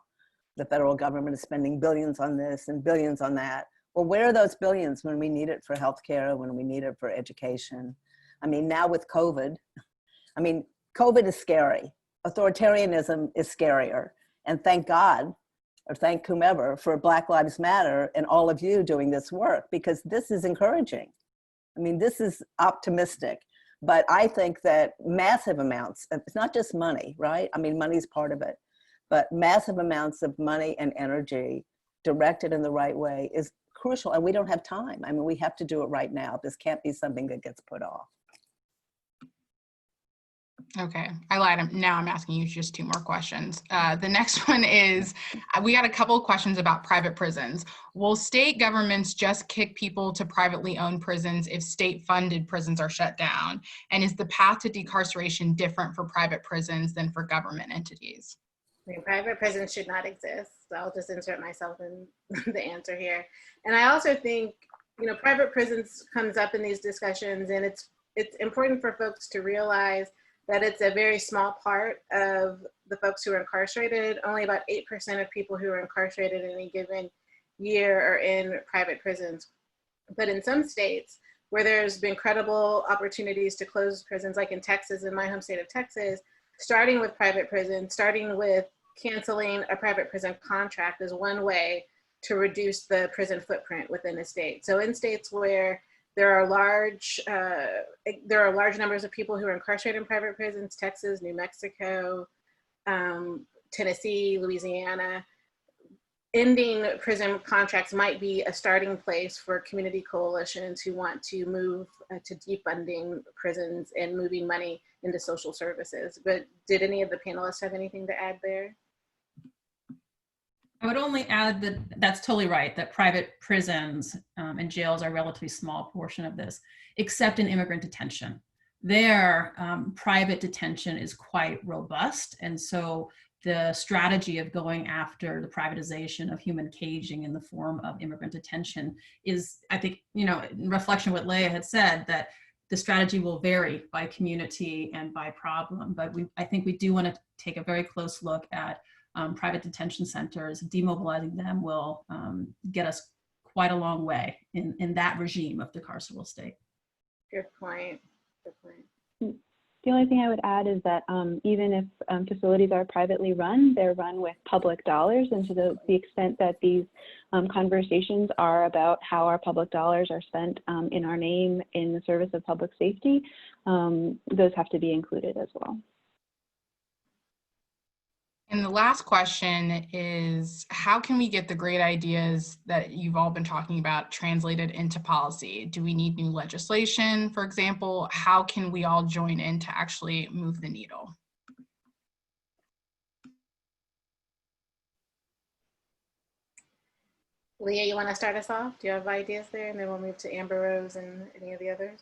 The federal government is spending billions on this and billions on that. Well, where are those billions when we need it for healthcare, when we need it for education? I mean, now with COVID, COVID is scary. Authoritarianism is scarier. And thank God, or thank whomever, for Black Lives Matter and all of you doing this work, because this is encouraging. I mean, this is optimistic. But I think that massive amounts, it's not just money, right? I mean, money's part of it, but massive amounts of money and energy directed in the right way is crucial, and we don't have time. I mean, we have to do it right now. This can't be something that gets put off. Okay, I lied. Now I'm asking you just 2 more questions. The next one is, we got a couple of questions about private prisons. Will state governments just kick people to privately owned prisons if state-funded prisons are shut down? And is the path to decarceration different for private prisons than for government entities? I mean, private prisons should not exist. So I'll just insert myself in the answer here. And I also think, you know, private prisons comes up in these discussions, and it's important for folks to realize that it's a very small part of the folks who are incarcerated. Only about 8% of people who are incarcerated in any given year are in private prisons. But in some states where there's been credible opportunities to close prisons, like in Texas, in my home state of Texas, starting with private prisons, starting with canceling a private prison contract is one way to reduce the prison footprint within a state. So in states where there are large numbers of people who are incarcerated in private prisons, Texas, New Mexico, Tennessee, Louisiana, ending prison contracts might be a starting place for community coalitions who want to move to defunding prisons and moving money into social services. But did any of the panelists have anything to add there? I would only add that that's totally right, that private prisons and jails are a relatively small portion of this, except in immigrant detention. There, private detention is quite robust. And so the strategy of going after the privatization of human caging in the form of immigrant detention is, I think, you know, in reflection of what Leah had said, that the strategy will vary by community and by problem. But I think we do want to take a very close look at private detention centers. Demobilizing them will get us quite a long way in that regime of the carceral state. Good point. Good point. The only thing I would add is that even if facilities are privately run, they're run with public dollars. And to the extent that these conversations are about how our public dollars are spent in our name in the service of public safety, those have to be included as well. And the last question is, how can we get the great ideas that you've all been talking about translated into policy? Do we need new legislation, for example? How can we all join in to actually move the needle? Leah, you want to start us off? Do you have ideas there? And then we'll move to Amber Rose and any of the others.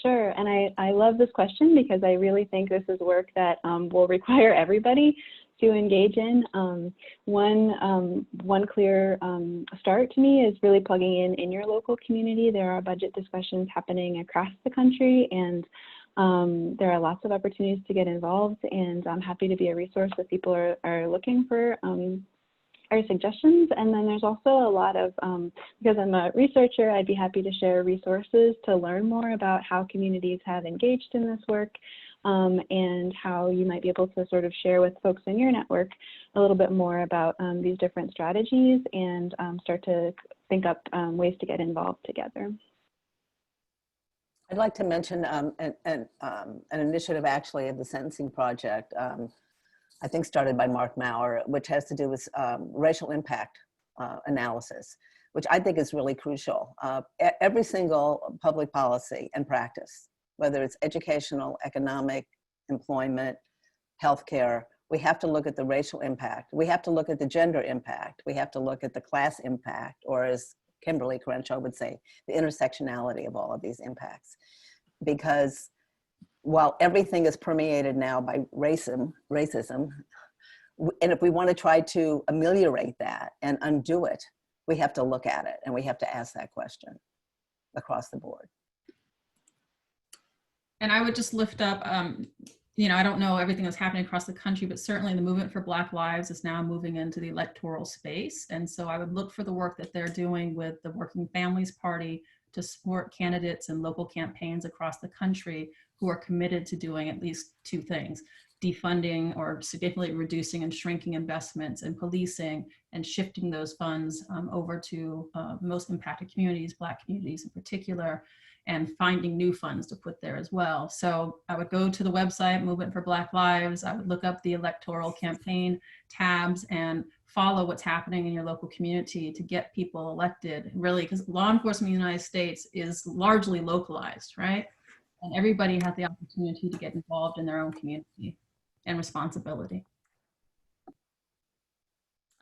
Sure, and I love this question because I really think this is work that will require everybody to engage in. One clear start to me is really plugging in your local community. There are budget discussions happening across the country, and there are lots of opportunities to get involved, and I'm happy to be a resource if people are looking for our suggestions. And then there's also a lot of, because I'm a researcher, I'd be happy to share resources to learn more about how communities have engaged in this work, and how you might be able to sort of share with folks in your network a little bit more about these different strategies, and start to think up ways to get involved together. I'd like to mention an initiative actually of the Sentencing Project, I think started by Mark Maurer, which has to do with racial impact analysis, which I think is really crucial. Every single public policy and practice, whether it's educational, economic, employment, healthcare, we have to look at the racial impact. We have to look at the gender impact. We have to look at the class impact, or as Kimberly Crenshaw would say, the intersectionality of all of these impacts. Because while everything is permeated now by racism, and if we want to try to ameliorate that and undo it, we have to look at it, and we have to ask that question across the board. And I would just lift up, you know, I don't know everything that's happening across the country, but certainly the movement for Black Lives is now moving into the electoral space. And so I would look for the work that they're doing with the Working Families Party to support candidates and local campaigns across the country who are committed to doing at least two things: defunding or significantly reducing and shrinking investments in policing, and shifting those funds over to most impacted communities, Black communities in particular, and finding new funds to put there as well. So I would go to the website, Movement for Black Lives. I would look up the electoral campaign tabs and follow what's happening in your local community to get people elected, really, because law enforcement in the United States is largely localized, right? And everybody has the opportunity to get involved in their own community and responsibility.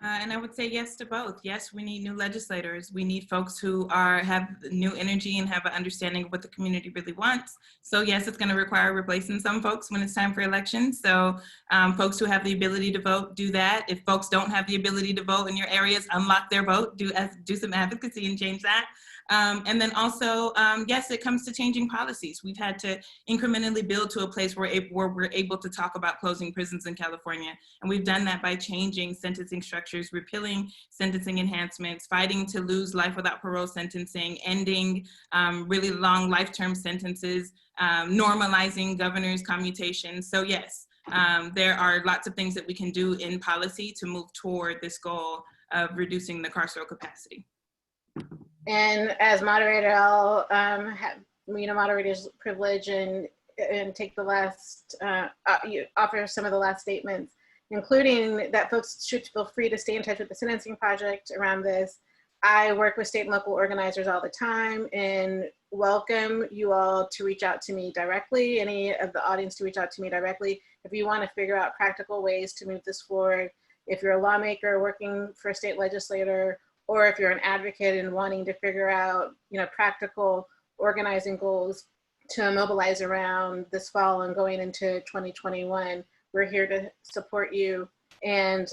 And I would say yes to both. Yes, we need new legislators. We need folks who have new energy and have an understanding of what the community really wants. So yes, it's going to require replacing some folks when it's time for elections. So folks who have the ability to vote, do that. If folks don't have the ability to vote in your areas, unlock their vote, do some advocacy and change that. And then also, yes, it comes to changing policies. We've had to incrementally build to a place where we're able to talk about closing prisons in California. And we've done that by changing sentencing structures, repealing sentencing enhancements, fighting to lose life without parole sentencing, ending really long life-term sentences, normalizing governors' commutations. So yes, there are lots of things that we can do in policy to move toward this goal of reducing the carceral capacity. And as moderator, I'll have moderator's privilege and take the last, offer some of the last statements, including that folks should feel free to stay in touch with the Sentencing Project around this. I work with state and local organizers all the time, and welcome you all to reach out to me directly, any of the audience to reach out to me directly if you want to figure out practical ways to move this forward. If you're a lawmaker working for a state legislator, or if you're an advocate and wanting to figure out, practical organizing goals to mobilize around this fall and going into 2021, we're here to support you. And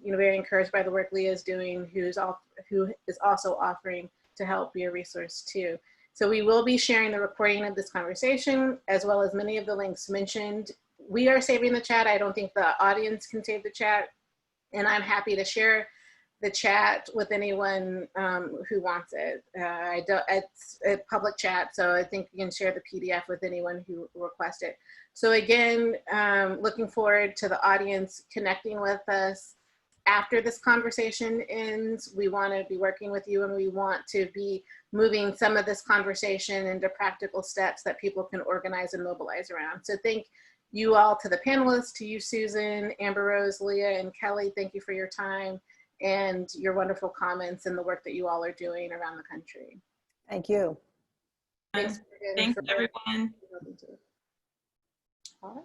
very encouraged by the work Leah is doing, who is also offering to help be a resource too. So we will be sharing the recording of this conversation, as well as many of the links mentioned. We are saving the chat. I don't think the audience can save the chat, and I'm happy to share the chat with anyone who wants it. It's a public chat, so I think you can share the PDF with anyone who requests it. So again, looking forward to the audience connecting with us after this conversation ends. We want to be working with you, and we want to be moving some of this conversation into practical steps that people can organize and mobilize around. So thank you all, to the panelists, to you, Susan, Amber Rose, Leah, and Kelly. Thank you for your time and your wonderful comments and the work that you all are doing around the country. Thank you. Thanks everyone. All right.